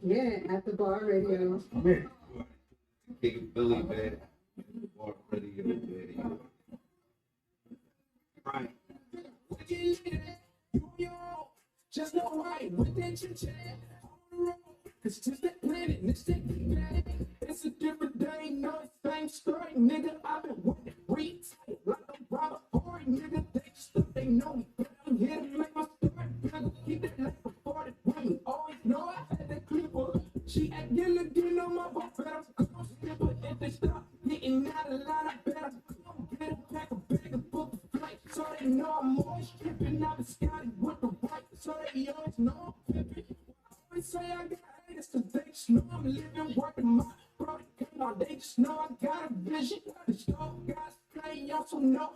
Yeah, at the bar radio. Kick Billy bed. Bar radio bed. Right. Just know why with that chit cause it's just that planet, and it's that planet. It's a different day, no same story, nigga. I've been working real tight like a Robert Horry, nigga. They just thought they know me, but I'm here to make my story, nigga. Keep it like a 40 women. Always know I had that clipper. She act again on my boat, but I'm gon' skip her. If they stop getting out of line, I better go get a pack of bag and book a flight. So they know I'm always tripping. I've been scouting with the right, so they always know I'm pimping. I always say I got haters, cause they just know I'm living, working my brother. Come on, they just know I got a vision. The show guys play, also know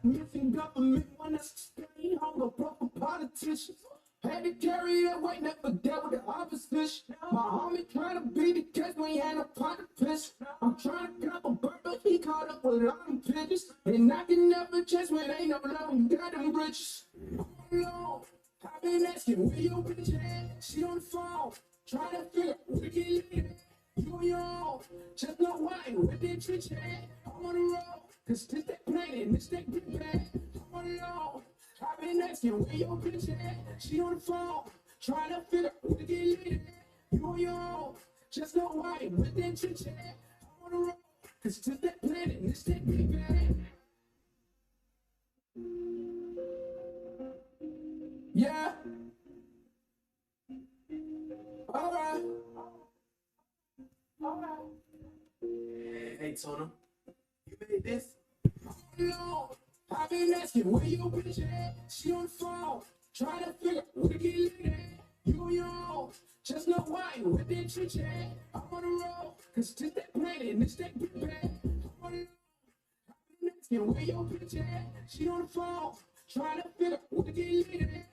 missing government when I stay home, a broke politicians. Had to carry that weight, never dealt with the opposition. My homie trying to beat the case when he had a pocket piss. I'm trying to cop a bird, but he caught up with all them pigeons. And I can never chase when ain't no love, you got them riches. Oh Lord, I've been asking where your bitch at. She on the phone, trying to figure out where to get lit. Yo, just know why, where did you at? I'm on the road, cause this that planet, and this that get back. Oh Lord, I've been asking where your bitch at. She on the phone, trying to figure out where to get lit. Yo, just know why, where did you at? I'm on the road, cause this that planet, and this that get back. Yeah. Alright. Hey, Tona, you made this? No, I've been asking where your bitch at. She on the phone, trying to figure out where to get lit at. Yo, just know why, where did you at? I'm on the road, cause this that planet, and this that get back. I've been asking where your bitch at. She on the phone, trying to figure out where to get lit at.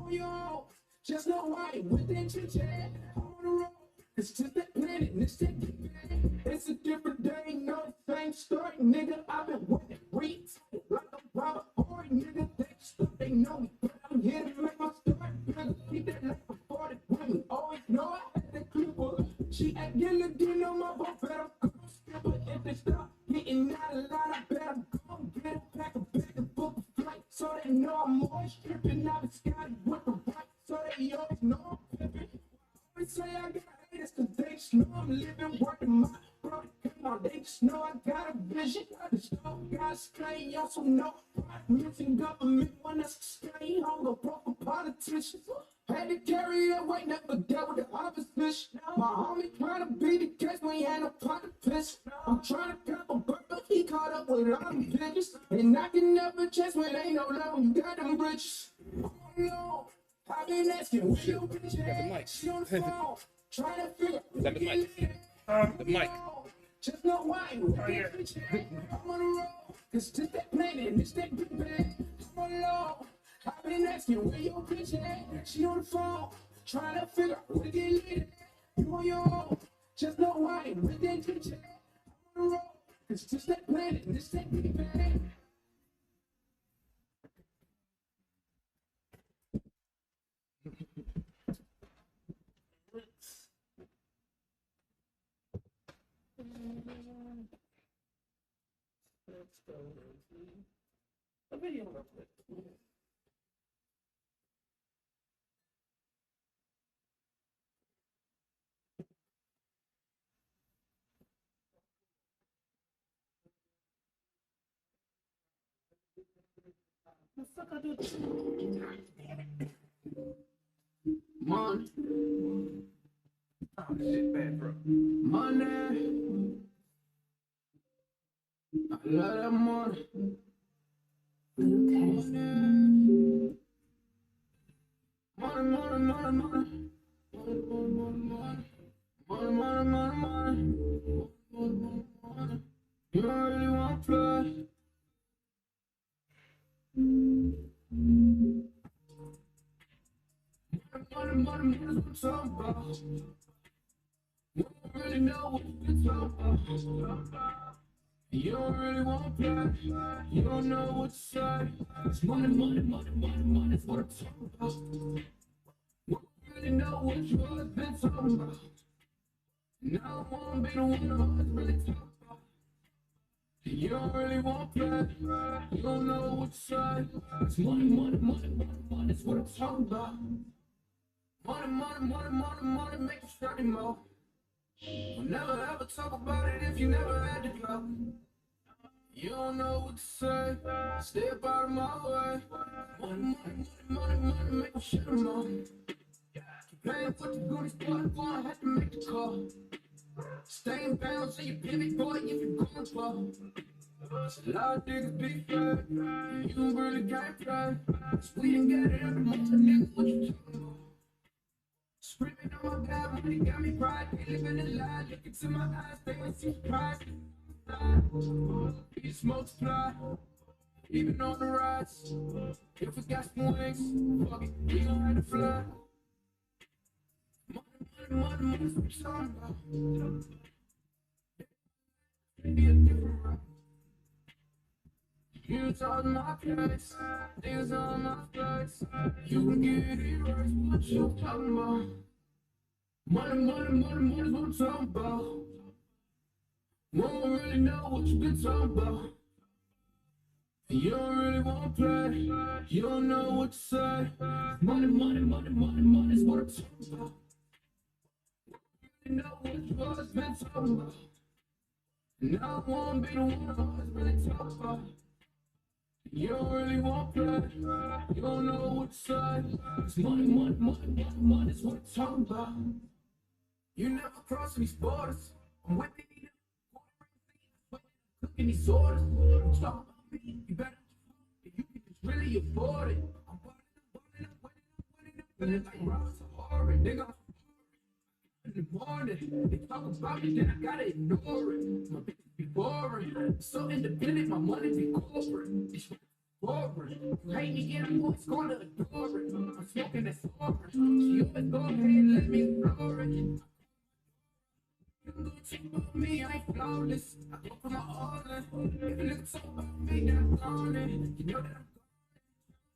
Yo, just know why, where did you at? I'm on the road. It's just that planet, and it's that get back. It's a different day, no same story, nigga. I've been working real tight like a Robert Horry, nigga. They just thought they know me, but I'm here to make my story, nigga. Keep that like a 40 women. Always know I had that clipper. She act again on my boat, but I'm gon' skip her. If they stop getting out of line, I better go get a pack of bag and book a flight. So they know I'm always tripping. I've been scouting with the right, so they always know I'm pimping. I always say I got haters, cause they just know I'm living, working my brother. Come on, they just know I got a vision. The show guys play, also know missing government when I stay home, a broke politicians. Had to carry that weight, never dealt with the opposition. My homie trying to beat the case when he had no pocket piss. I'm trying to cop a bird, but he caught up with all them pigeons. And I can never chase when ain't no love, you got them riches. Oh Lord, I've been asking where your bitch at. She on the phone, trying to figure out where to get lit. The mic. Just know why, where your bitch at. I'm on the road, cause this that planet, and this that get back. Oh Lord, I've been asking where your bitch at. She on the phone, trying to figure out where to get lit. Yo, just know why, where that bitch at. I'm on the road, cause this that planet, and this that get back. Let's go. A video real quick. The fuck I do this? Money. Oh shit, bad bro. Money. I love that money. Lucas. Money, money, money, money. Money, money, money, money, money. Money. You don't really want to play. Money, money, money, money, what I'm talking about. You don't really know what you're talking about. You don't really want to play. You don't know what to say. It's money, money, money, money, money, that's what I'm talking about. talking about. Now I wanna be the one who's really talking about. You don't really want play, you don't know what to say. It's money, money, money, money, money, that's what I'm talking about. Money, money, money, money, money, make you shiny more. We'll never ever talk about it if you never had to go. You don't know what to say, stay up out of my way. Money, money, money, money, money, make you shiny more. Paying for the goodies, boy, I had to make the call. Stay in bounds, so you pivot, boy, if you're going for. A lot of niggas be fake, you really can't play. We didn't get it every month, nigga, what you talking about? Screaming on my bad, money got me pride. They living a lie, look into my eyes, they ain't see pride. We just multiply, even on the rise. If we got some wings, fuck it, we gon' have to fly. Money, money, money, what you talking about? Be a different route. You talk my place, things on my face. You can get it right, what you talking about? Money, money, money, money, what I'm talking about. Won't really know what you been talking about. You don't really want to play, you don't know what to say. Money, money, money, money, money is what I'm talking about. You know what you always been talking about. Now I wanna be the one who's really talking about. You don't really want to play, you don't know what to say. It's money, money, money, money, money is what I'm talking about. You never cross these borders. I'm with me, cooking these orders. You talk about me, you better if you can just really afford it. I'm balling up, feeling like Ross Horry, nigga. In the morning, they talk about me, then I gotta ignore it. My bitch be boring, so independent, my money be corporate. It's boring. You hate me, yeah, I'm always gonna adore it. I'm smoking that sober. She always go ahead and let me explore it. You can go talk about me, I ain't flawless. I go for my all in. If a nigga talk about me, then I'm gone in. You know that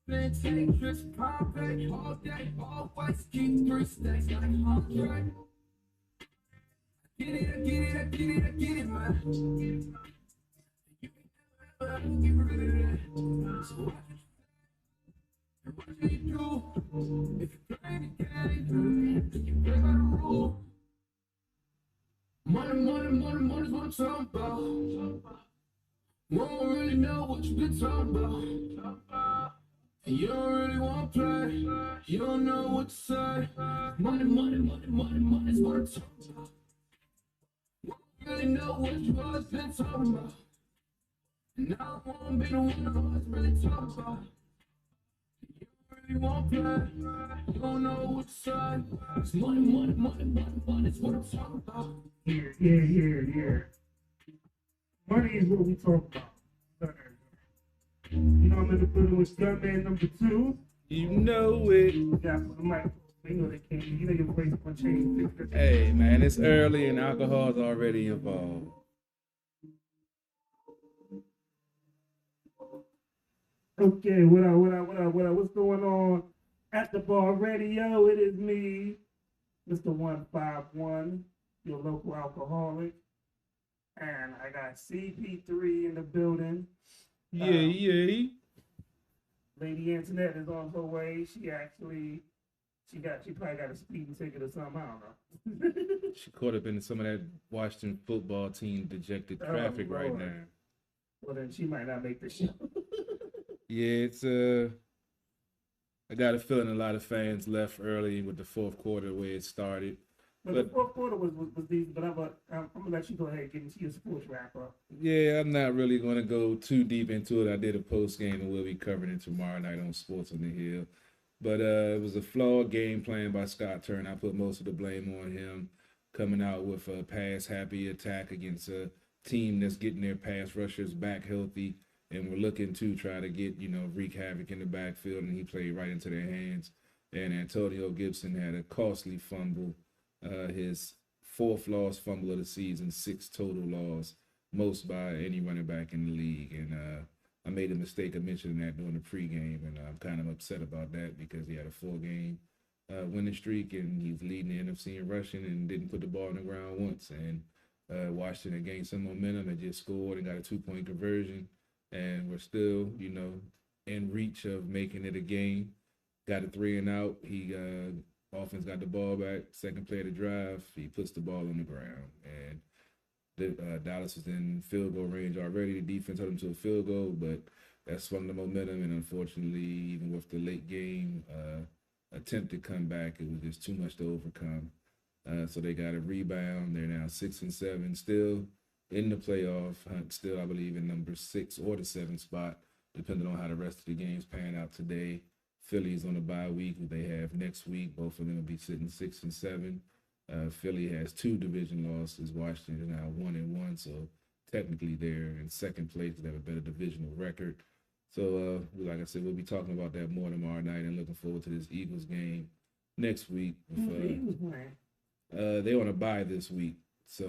I'm gone. Take trips, Pompeii, all day, always keep 3 stacks like 100. Get it, I get it, I get it, I get it, man. You can never get rid of that. So what do you do? If you play the game, then you play by the rule. Money, money, money, money's what I'm talking about. Won't really know what you been talking about. And you don't really want to play, you don't know what to say. Money, money, money, money, money's what I'm talking about. Really know what you always been talking about. Now I wanna be the one who's really talking about. You don't really want to play, you don't know what to say. It's money, money, money, money, money is what I'm talking about. Yeah. Money is what we talk about. You know I'm in the building with Gunman number 2. You know it. Yeah, for the mic. You know they can't. You know your voice gonna change. Hey, man, it's early and alcohol's already involved. Okay, what up? What's going on at the bar radio? It is me, Mr. 151, your local alcoholic, and I got CP3 in the building. Yeah. Lady Antoinette is on her way. She probably got a speeding ticket or something. I don't know. She caught up in some of that Washington football team dejected traffic right Lord. now. Well, then she might not make the show. Yeah, it's I got a feeling a lot of fans left early with the fourth quarter where it started. But the fourth quarter was decent. But I'm gonna let you go ahead and get into your sports wrap up. Yeah, I'm not really going to go too deep into it. I did a post game and we'll be covering it tomorrow night on Sports on the Hill. But it was a flawed game plan by Scott Turner. I put most of the blame on him, coming out with a pass-happy attack against a team that's getting their pass rushers back healthy, and we're looking to try to get, wreak havoc in the backfield, and he played right into their hands. And Antonio Gibson had a costly fumble, his 4th lost fumble of the season, 6 total loss, most by any running back in the league. And I made a mistake of mentioning that during the pregame, and I'm kind of upset about that because he had a full game winning streak, and he's leading the NFC in rushing and didn't put the ball on the ground once. And Washington gained some momentum and just scored and got a 2-point conversion. And we're still, in reach of making it a game. Got a 3 and out. He offense got the ball back. Second play of the drive, he puts the ball on the ground. And Dallas was in field goal range already. The defense held him to a field goal, but that's from the momentum. And unfortunately, even with the late game attempted comeback, it was just too much to overcome. So they got a rebound. They're now 6-7, still in the playoff hunt. Still, I believe, in number 6 or the 7th spot, depending on how the rest of the games pan out today. Philly's on a bye week. They have next week. Both of them will be sitting 6-7. Philly has 2 division losses. Washington is now 1-1, so technically they're in second place. They have a better divisional record. So, like I said, we'll be talking about that more tomorrow night, and looking forward to this Eagles game next week. They're on a bye this week, so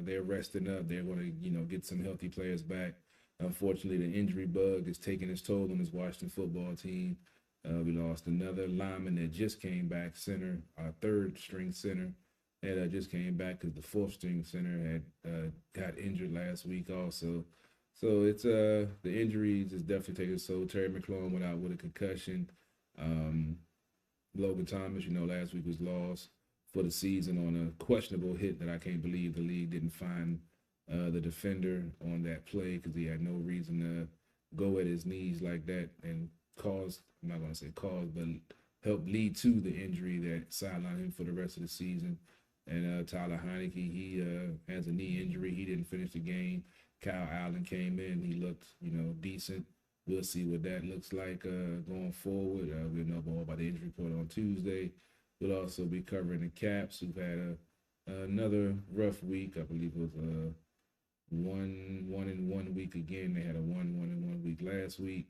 they're resting up. They're going to get some healthy players back. Unfortunately, the injury bug is taking its toll on this Washington football team. We lost another lineman that just came back, center, our 3rd string center, that just came back because the 4th string center had got injured last week also. So it's the injuries is definitely taking so. Terry McLaurin went out with a concussion. Logan Thomas, last week was lost for the season on a questionable hit that I can't believe the league didn't find the defender on that play, because he had no reason to go at his knees like that and cause, I'm not going to say cause, but help lead to the injury that sidelined him for the rest of the season. And Tyler Heineke, he has a knee injury. He didn't finish the game. Kyle Allen came in. He looked, decent. We'll see what that looks like going forward. We'll know more about the injury report on Tuesday. We'll also be covering the Caps, who've had another rough week. I believe it was 1-1 week again. They had a 1-1 week last week.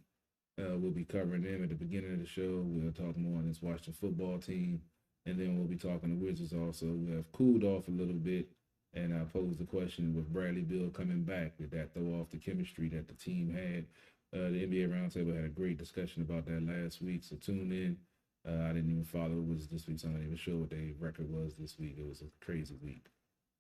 We'll be covering them at the beginning of the show. We'll talk more on this Washington football team. And then we'll be talking to Wizards also. We have cooled off a little bit. And I posed the question, with Bradley Beal coming back, did that throw off the chemistry that the team had? The NBA Roundtable had a great discussion about that last week, so tune in. I didn't even follow what was this week, so I'm not even sure what their record was this week. It was a crazy week.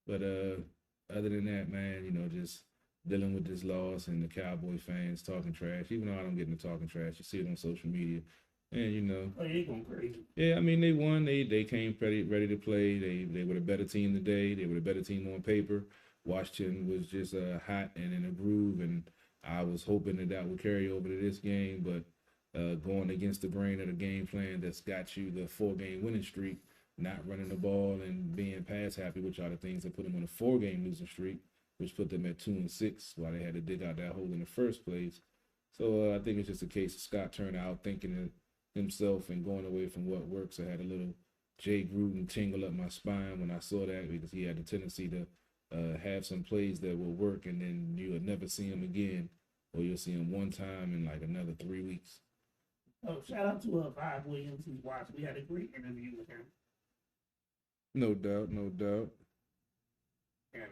But other than that, man, just dealing with this loss and the Cowboy fans talking trash. Even though I don't get into talking trash, you see it on social media. And, Oh, they going crazy. Yeah, I mean, they won. They came ready to play. They were the better team today. They were the better team on paper. Washington was just hot and in a groove, and I was hoping that would carry over to this game. But going against the grain of the game plan that's got you the 4-game winning streak, not running the ball and being pass happy, which are the things that put them on a 4-game losing streak, which put them at 2-6 while they had to dig out that hole in the first place. So I think it's just a case of Scott Turner out thinking himself and going away from what works. I had a little Jay Gruden tingle up my spine when I saw that, because he had the tendency to have some plays that will work, and then you'll never see him again, or you'll see him one time in like another 3 weeks. Oh, shout out to Bob Williams, who's watching. We had a great interview with him. No doubt, no doubt. And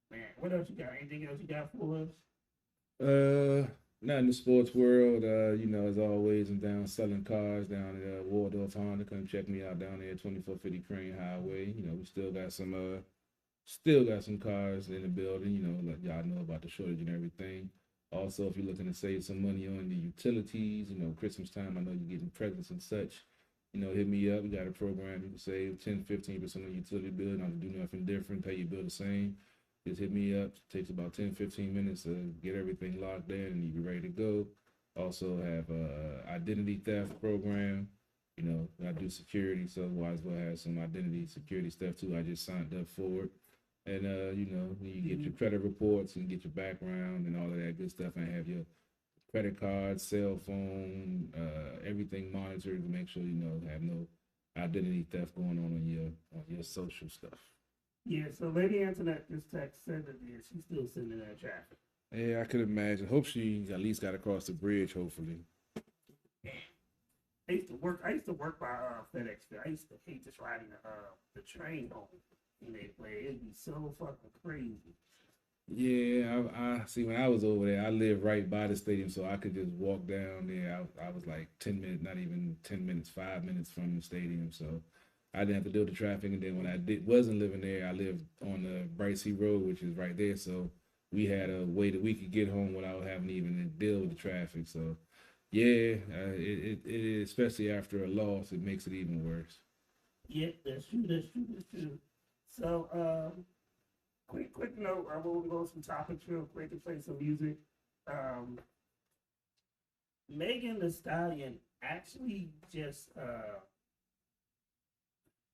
man, what else you got? Anything else you got for us? Not in the sports world. As always, I'm down selling cars down at Waldorf Honda. Come check me out down there at 2450 Crane Highway. We still got some cars in the building. Let y'all know about the shortage and everything. Also, if you're looking to save some money on the utilities, Christmas time, I know you're getting presents and such. Hit me up. We got a program you can save 10-15% on the utility bill. Not to do nothing different, pay your bill the same. Just hit me up. It takes about 10-15 minutes to get everything locked in, and you be ready to go. Also have a identity theft program. I do security, so might as well have some identity security stuff too. I just signed up for it. And you get your credit reports and get your background and all of that good stuff, and have your credit card, cell phone, everything monitored to make sure have no identity theft going on your social stuff. Yeah, so Lady Antoinette just said that she's still sitting in that traffic. Yeah, I could imagine. Hope she at least got across the bridge, hopefully. I used to work by FedEx. I used to hate just riding the train home when they play. It'd be so fucking crazy. Yeah, I see. When I was over there, I lived right by the stadium, so I could just walk down there. I was like 10 minutes, not even 10 minutes, 5 minutes from the stadium, so I didn't have to deal with the traffic. And then when I wasn't living there, I lived on the Bright Sea Road, which is right there. So we had a way that we could get home without having to even deal with the traffic. So yeah, it is, especially after a loss, it makes it even worse. Yeah, that's true. That's true. That's true. So, quick note. We'll go some topics real quick and play some music. Um, Megan Thee Stallion actually just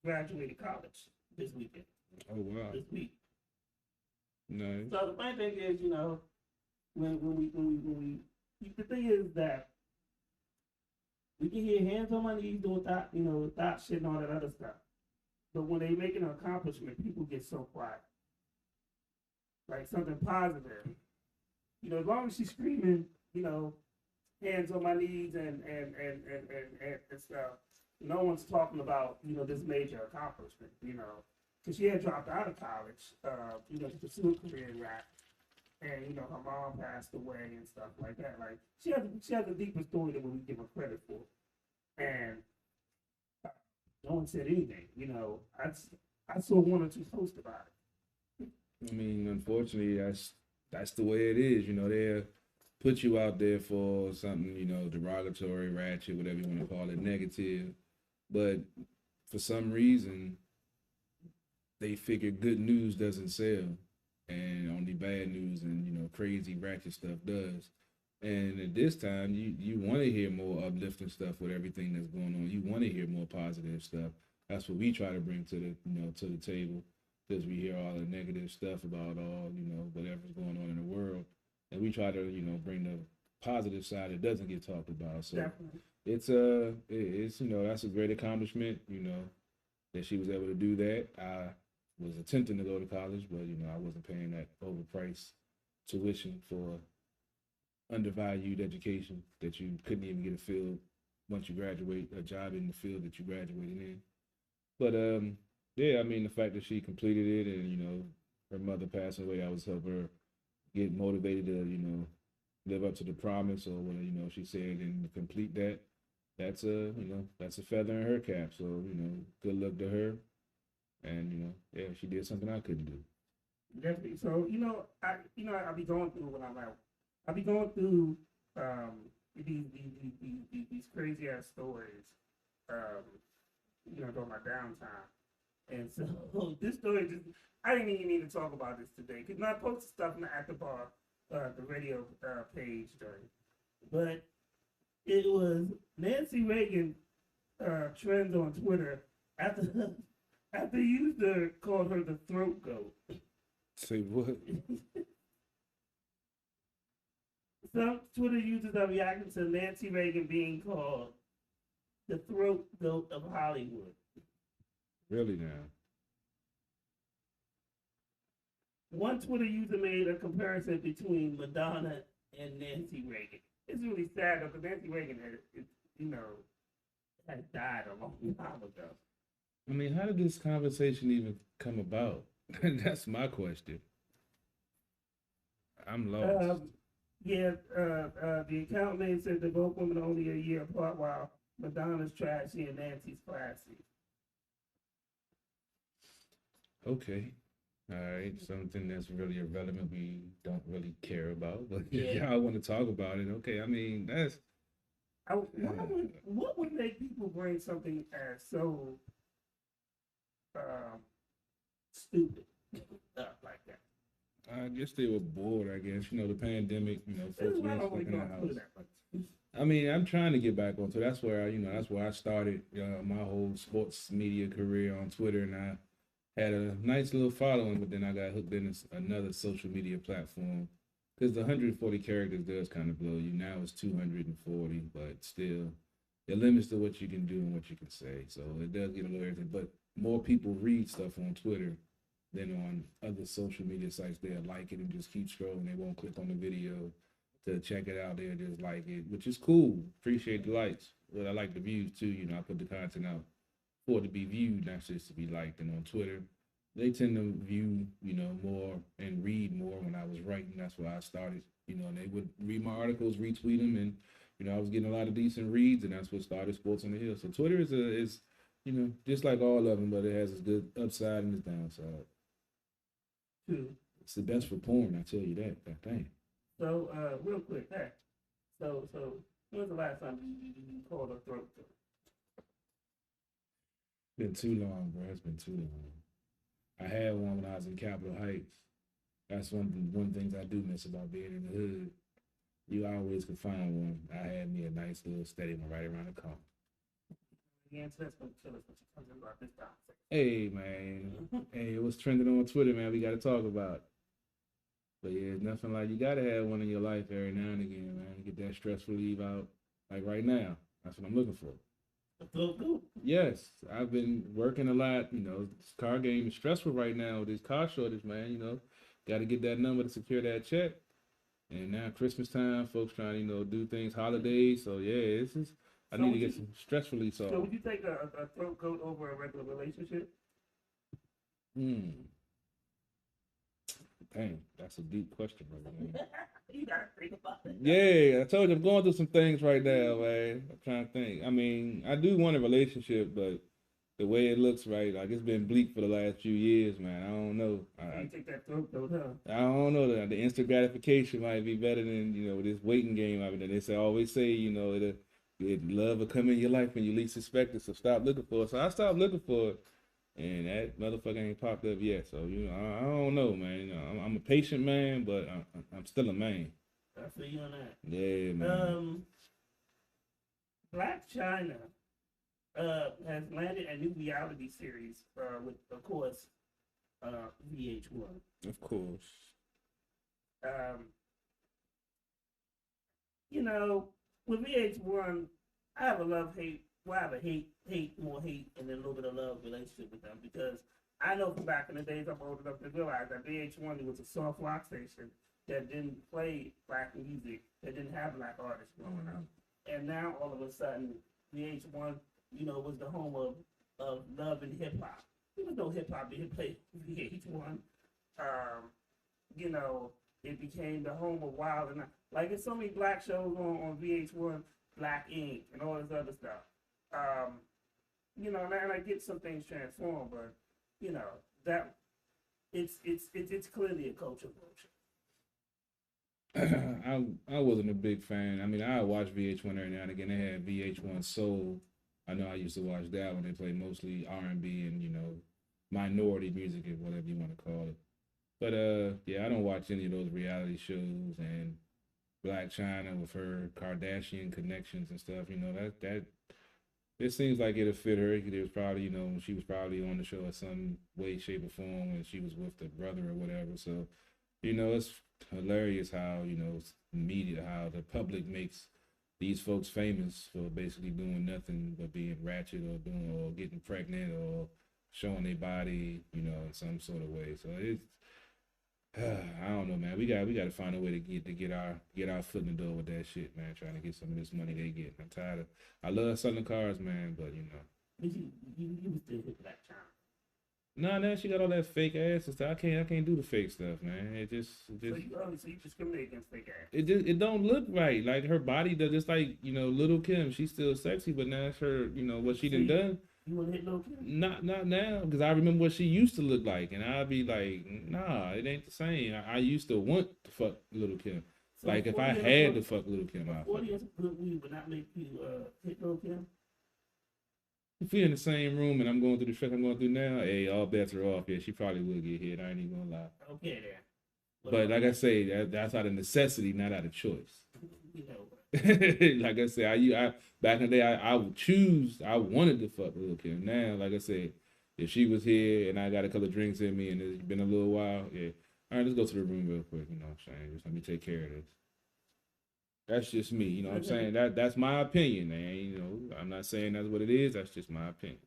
graduated college this weekend. Oh wow, This week. nice. So the main thing is, when we the thing is that we can hear hands on my knees doing thought shit and all that other stuff. But when they make an accomplishment, people get so quiet. Like something positive. As long as she's screaming, hands on my knees and stuff, no one's talking about, this major accomplishment, Because she had dropped out of college, to pursue a career in rap. And, her mom passed away and stuff like that. Like, she has a deeper story than what we give her credit for. And no one said anything, I saw one or two posts about it. I mean, unfortunately, that's the way it is. They'll put you out there for something, derogatory, ratchet, whatever you want to call it, negative. But for some reason, they figure good news doesn't sell, and only bad news and crazy ratchet stuff does. And at this time, you want to hear more uplifting stuff with everything that's going on. You want to hear more positive stuff. That's what we try to bring to the table, because we hear all the negative stuff about all whatever's going on in the world, and we try to bring the positive side that doesn't get talked about. So Definitely. it's that's a great accomplishment. That she was able to do that. I was attempting to go to college, but I wasn't paying that overpriced tuition for undervalued education that you couldn't even get a field once you graduate, a job in the field that you graduated in. But yeah, I mean, the fact that she completed it and her mother passing away, I was helping her get motivated to live up to the promise or what she said and complete that. That's a feather in her cap. So good luck to her. And yeah, she did something I couldn't do. Definitely. So I be going through when I'm out. I be going through these crazy ass stories, during my downtime. And so this story I didn't even need to talk about this today because I posted stuff at the bar, the radio page during, but it was Nancy Reagan trends on Twitter after after the user called her the throat goat. Say what? Some Twitter users are reacting to Nancy Reagan being called the throat goat of Hollywood. Really now? One Twitter user made a comparison between Madonna and Nancy Reagan. It's really sad though, because Nancy Reagan had died a long time ago. I mean, how did this conversation even come about? That's my question. I'm lost. The account name said that both women are only a year apart, while Madonna's trashy and Nancy's classy. Okay. All right. Something that's really irrelevant we don't really care about. But Yeah. if y'all want to talk about it, okay. I mean, that's What would make people bring something as so stupid up like that? I guess they were bored, I guess. The pandemic, folks I were don't really stuck in the go on house. that much. I mean, I'm trying to get back onto it. That's where I started my whole sports media career on Twitter, and I had a nice little following, but then I got hooked in another social media platform because the 140 characters does kind of blow you. Now it's 240, but still, it limits to what you can do and what you can say. So it does get a little irritating, but more people read stuff on Twitter than on other social media sites. They'll like it and just keep scrolling. They won't click on the video to check it out. They'll just like it, which is cool. Appreciate the likes. But I like the views too. I put the content out for it to be viewed, not just to be liked. And on Twitter, they tend to view, you know, more and read more when I was writing. That's why I started, you know, and they would read my articles, retweet them, and you know, I was getting a lot of decent reads, and that's what started Sports on the Hill. So Twitter is you know, just like all of them, but it has its good upside and its downside. True. It's the best for porn, I tell you that. That thing. So, real quick, hey. So, when's the last time you called a throat coat? Been too long, bro. It's been too long. I had one when I was in Capitol Heights. That's one things I do miss about being in the hood. You always could find one. I had me a nice little steady one right around the corner. Yeah, so that's what tell us what you talking about this time. Hey man, hey, it was trending on Twitter, man. We got to talk about it. But yeah, it's nothing like you got to have one in your life every now and again, man. Get that stress relief out. Like right now, that's what I'm looking for. A throat coat? Yes, I've been working a lot. You know, this car game is stressful right now with this car shortage, man. You know, got to get that number to secure that check. And now Christmas time, folks trying to, you know, do things, holidays. So yeah, this is. I So need to would get you- some stress relief So off. would you take a throat coat over a regular relationship? Dang, that's a deep question, brother. Man. You gotta think about it. Yeah, I told you I'm going through some things right now, man. I'm trying to think. I mean, I do want a relationship, but the way it looks right, like it's been bleak for the last few years, man. I don't know. So you take that throat coat, huh? I don't know. The instant gratification might be better than, you know, this waiting game. I mean, always say, you know, love will come in your life when you least expect it. So stop looking for it. So I stopped looking for it, and that motherfucker ain't popped up yet. So you know, I don't know, man. You know, I'm a patient man, but I'm still a man. I feel you on that. Yeah, man. Black China has landed a new reality series with, of course, VH1. Of course. You know, with VH1, I have a love-hate, well, I have a more hate, and then a little bit of love relationship with them, because I know from back in the days, I'm old enough to realize that VH1 was a soft rock station that didn't play black music, that didn't have black artists growing up. And now, all of a sudden, VH1, you know, was the home of love and hip-hop. There was no hip-hop being played VH1. You know, it became the home of Wild and like there's so many black shows on VH1, Black Ink and all this other stuff. You know, and I get some things transformed, but you know that it's clearly a culture vulture. I wasn't a big fan. I mean, I watched VH1 every now and again. They had VH1 Soul. I know I used to watch that when they played mostly R&B and, you know, minority music or whatever you want to call it. But yeah, I don't watch any of those reality shows, and Black China with her Kardashian connections and stuff. You know, that it seems like it'll fit her. It was probably, you know, she was probably on the show in some way, shape, or form when she was with the brother or whatever. So, you know, it's hilarious how, you know, media, how the public makes these folks famous for basically doing nothing but being ratchet or getting pregnant or showing their body, you know, in some sort of way. So it's, I don't know, man. We got to find a way to get our foot in the door with that shit, man. Trying to get some of this money they get. I'm tired of. I love selling cars, man, but you know. But you was still hit Black China. Nah, now she got all that fake ass and stuff. I can't do the fake stuff, man. It just So you discriminate against fake ass. it don't look right. Like her body does, just like, you know, Little Kim. She's still sexy, but now it's her, you know, what she done. You want to hit Lil Kim? Not now, because I remember what she used to look like, and I'd be like, nah, it ain't the same. I used to want to fuck Little Kim. So Like if I 40 had to fuck Little Kim, I'd fuck 40 her. years of good weed would not make you hit Lil Kim. If we're in the same room and I'm going through the shit I'm going through now, hey, all bets are off. Yeah, she probably would get hit. I ain't even gonna lie. Okay then. But like I say, that's out of necessity, not out of choice. You know. Like I said, I back in the day, I would choose. I wanted to fuck Lil Kim. Now, like I said, if she was here and I got a couple of drinks in me and it's been a little while, yeah. All right, let's go to the room real quick. You know what I'm saying? Just let me take care of this. That's just me. You know what I'm saying? That's my opinion, man. You know, I'm not saying that's what it is. That's just my opinion.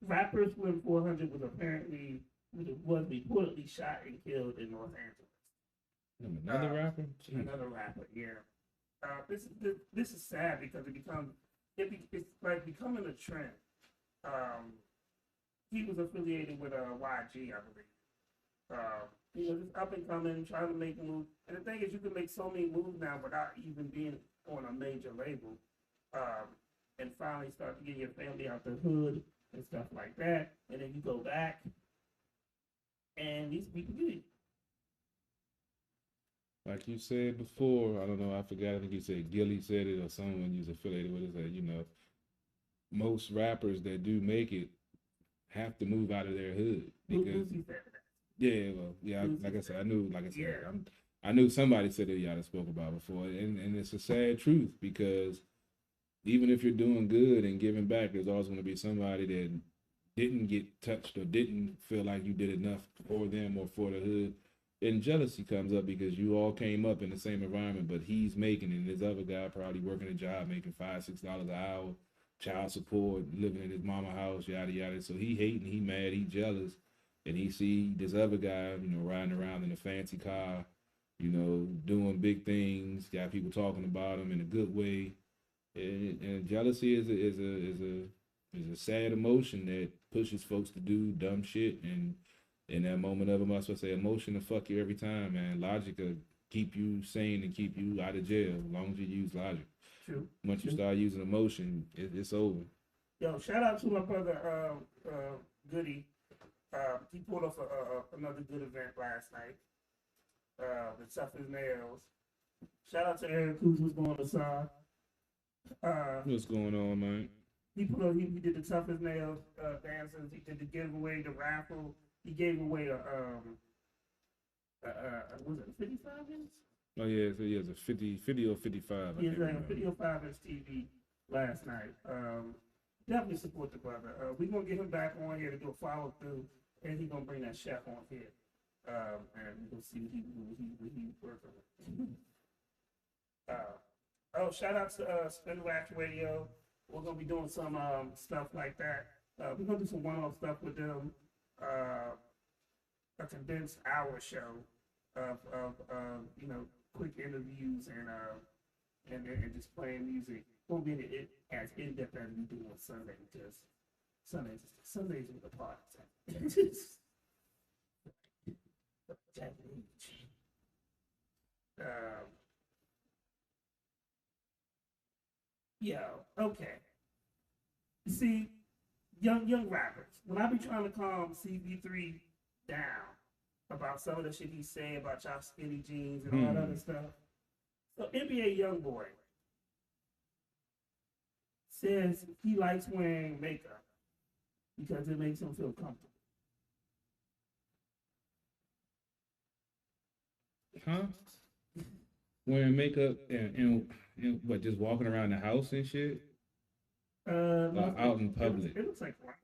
Rapper Slim 400 was reportedly shot and killed in Los Angeles. Another rapper? Jeez. Another rapper, yeah. This is sad because it's like becoming a trend. He was affiliated with YG, I believe. Just up and coming, trying to make moves. And the thing is, you can make so many moves now without even being on a major label. And finally start to get your family out the hood and stuff like that. And then you go back, and these people get it. Like you said before, I don't know, I forgot, I think you said Gilly said it or someone you was affiliated with it, said, most rappers that do make it have to move out of their hood because like I said, I knew somebody said that y'all spoke about before, and it's a sad truth because even if you're doing good and giving back, there's always going to be somebody that didn't get touched or didn't feel like you did enough for them or for the hood. And jealousy comes up because you all came up in the same environment, but he's making it, and this other guy probably working a job making $5-6 an hour, child support, living in his mama house, yada yada. So he hating, he mad, he jealous, and he see this other guy, riding around in a fancy car, doing big things, got people talking about him in a good way, and jealousy is a sad emotion that pushes folks to do dumb shit, and in that moment of them, I was say emotion will fuck you every time, man. Logic will keep you sane and keep you out of jail as long as you use logic. True. Once you start using emotion, it's over. Yo, shout out to my brother Goody. He pulled off another good event last night. The Tough as Nails. Shout out to Eric Cruz who's going to sign. What's going on, man? He did the Tough as Nails dances. He did the giveaway, the raffle. He gave away was it 55 inch? Oh yeah, so he has a 50 or 55. He has a 50 or 5 inch TV last night. Definitely support the brother. We're gonna get him back on here to do a follow through, and he's gonna bring that chef on here. And we're gonna see what he working with. Shout out to Spin Wax Radio. We're gonna be doing some stuff like that. We're gonna do some one-off stuff with them. A condensed hour show of quick interviews and just playing music. Won't be as in depth as we do on Sunday because Sundays are the party time. Okay. You see, young rappers. When I be trying to calm CB3 down about some of the shit he say about y'all skinny jeans and all that other stuff. So NBA YoungBoy says he likes wearing makeup because it makes him feel comfortable. Huh? Wearing makeup and what, just walking around the house and shit? Out in public. It looks like rock.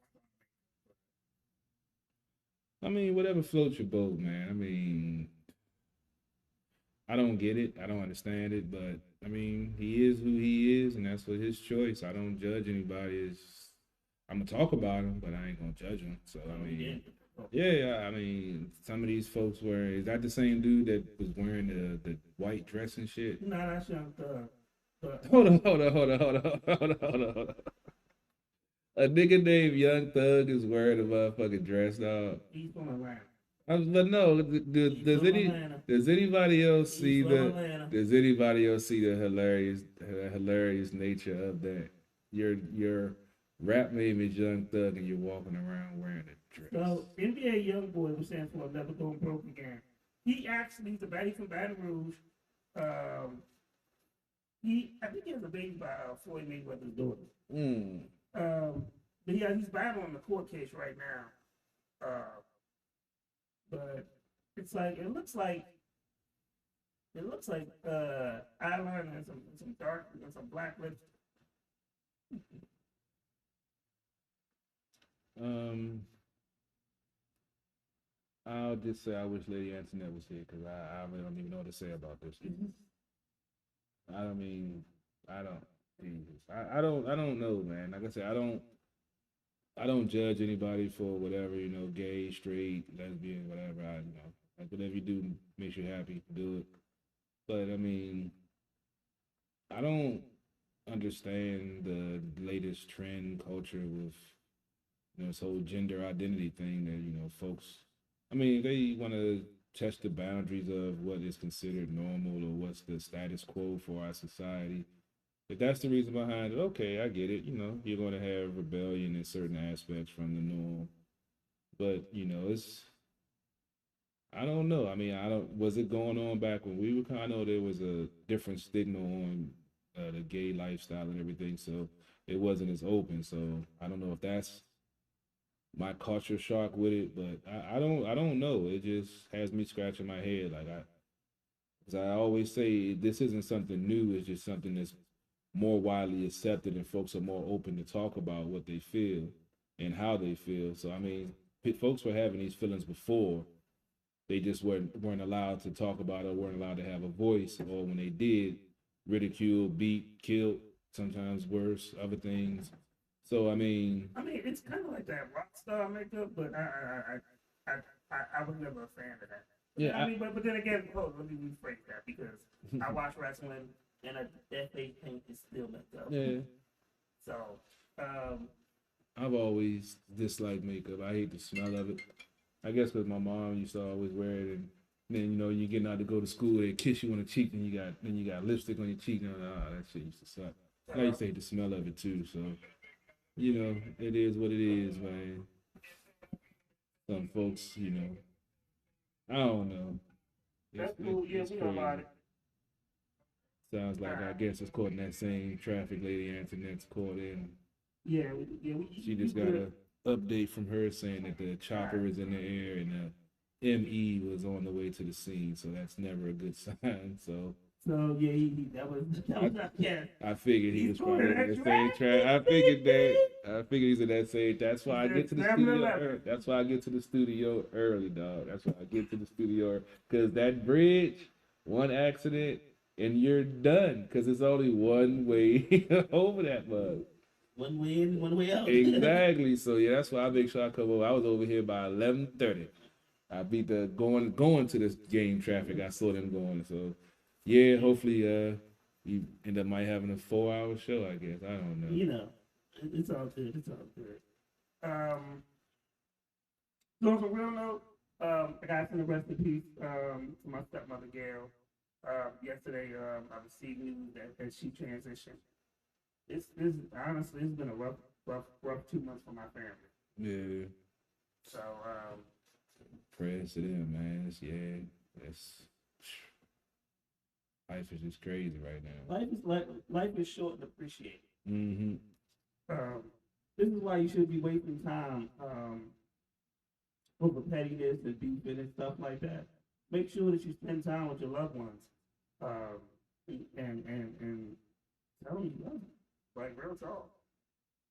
I mean, whatever floats your boat, man. I mean, I don't get it. I don't understand it, but I mean, he is who he is, and that's what his choice. I don't judge anybody. I'm gonna talk about him, but I ain't gonna judge him. So I mean, yeah. I mean, some of these folks is that the same dude that was wearing the white dress and shit? No, that's Young Thug. Hold on. A nigga named Young Thug is wearing a motherfucking dress, dog. He's from Atlanta. But no, does anybody else see the hilarious nature of that? Your rap name is Young Thug and you're walking around wearing a dress. So NBA YoungBoy, which stands for Never Going Broke Again. He's the baddie from Baton Rouge. I think he has a baby by Floyd Mayweather's daughter. But yeah, he's battling the court case right now. But it's like it looks like eyeliner and some dark and some black lipstick. I'll just say I wish Lady Antoinette was here because I really don't even know what to say about this. I don't know, man. Like I said, I don't judge anybody for whatever, gay, straight, lesbian, whatever. Like whatever you do makes you happy, do it. But I mean, I don't understand the latest trend culture with this whole gender identity thing that folks. I mean, they want to test the boundaries of what is considered normal or what's the status quo for our society. If that's the reason behind it, okay, I get it. You're going to have rebellion in certain aspects from the norm, but it's I don't know. I mean, I don't. Was it going on back when we were kind of? I know there was a different stigma on the gay lifestyle and everything, so it wasn't as open. So I don't know if that's my culture shock with it, but I don't. I don't know. It just has me scratching my head. Like as I always say, this isn't something new. It's just something that's more widely accepted, and folks are more open to talk about what they feel and how they feel. So I mean, folks were having these feelings before. They just weren't allowed to talk about it, or weren't allowed to have a voice, or when they did, ridiculed, beat, killed, sometimes worse, other things. So it's kind of like that rock star makeup, but I was never a fan of that. yeah, but then again, hold on, let me rephrase that because I watch wrestling and that face paint is still makeup. yeah. So, I've always disliked makeup. I hate the smell of it. I guess because my mom used to always wear it, and then you getting out to go to school, they kiss you on the cheek, and you got lipstick on your cheek, and that shit used to suck. I used to hate the smell of it too. So it is what it is, man. Some folks, I don't know. that's cool. Yeah, we know about it. Sounds like I guess it's caught in that same traffic lady Antoinette's caught in. Yeah, She just got a update from her saying that the chopper is in the air and the ME was on the way to the scene, so that's never a good sign. So yeah, that was yeah. I figured he He's was probably going in the that same track. I figured that. I figured he's in that same. That's why I get to the He's studio. 7-Eleven. Early. That's why I get to the studio early, dog. That's why I get to the studio because that bridge, one accident, and you're done because it's only one way over that mug. One way in, one way out. Exactly. So yeah, that's why I make sure I come over. I was over here by 11:30. I beat the going to this game traffic. I saw them going. So yeah, hopefully you end up might having a 4-hour show. I guess I don't know. It's all good. It's all good. So on a real note, I got to send a rest in peace to my stepmother Gail. Yesterday, I received news that she transitioned. It's honestly it's been a rough 2 months for my family. Yeah. So Prayers to them, man. That's life is just crazy right now. life is short and appreciated. Mm-hmm. This is why you should be wasting time over pettiness and beefing and stuff like that. Make sure that you spend time with your loved ones, and tell them you love them. Like real talk.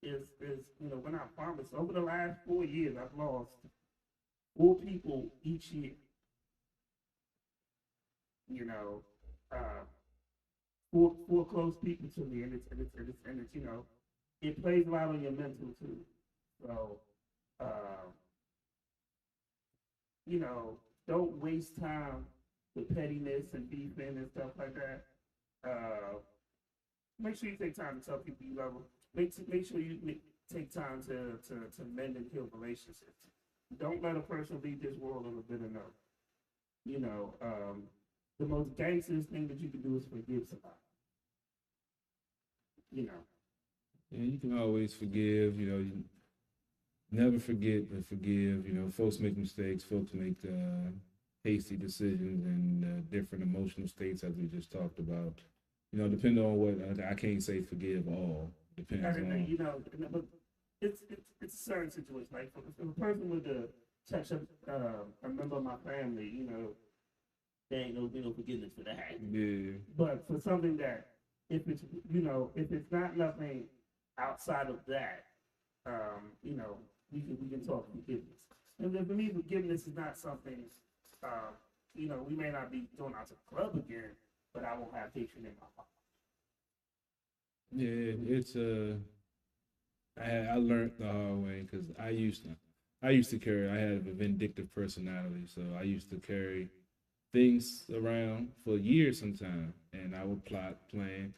Is when I promise over the last 4 years I've lost 4 people each year. Four close people to me, and it's it plays a lot on your mental too. So don't waste time with pettiness and beefing and stuff like that. Make sure you take time to tell people you love them. Make sure you take time to mend and heal relationships. Don't let a person leave this world on a bitter note. The most gangster's thing that you can do is forgive somebody. Yeah, you can always forgive. You never forget but forgive. Folks make mistakes. Folks make hasty decisions and different emotional states, as we just talked about. Depending on what I can't say forgive all. Depends on. But it's a certain situation. Like if a person were to touch a member of my family, there ain't no forgiveness for that. Yeah. But for something that if it's not nothing outside of that, we can talk forgiveness. And then for me, forgiveness is not something, we may not be going out to the club again, but I won't have hatred in my heart. Yeah, it's I learned the hard way because I used to carry. I had a vindictive personality, so I used to carry things around for years sometimes, and I would plot, plan,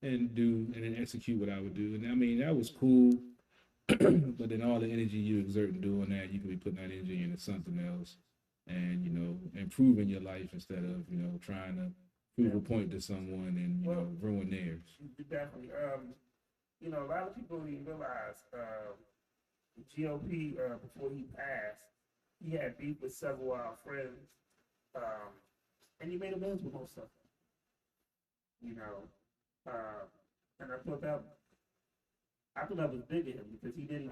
and do and then execute what I would do. And I mean, that was cool. But then all the energy you exert in doing that, you could be putting that energy into something else and, improving your life instead of, trying to prove a point to someone and, ruin theirs. Definitely. A lot of people don't even realize GOP, before he passed, he had beef with several of our friends, and he made amends with most of them. And I thought that was big of him because he didn't,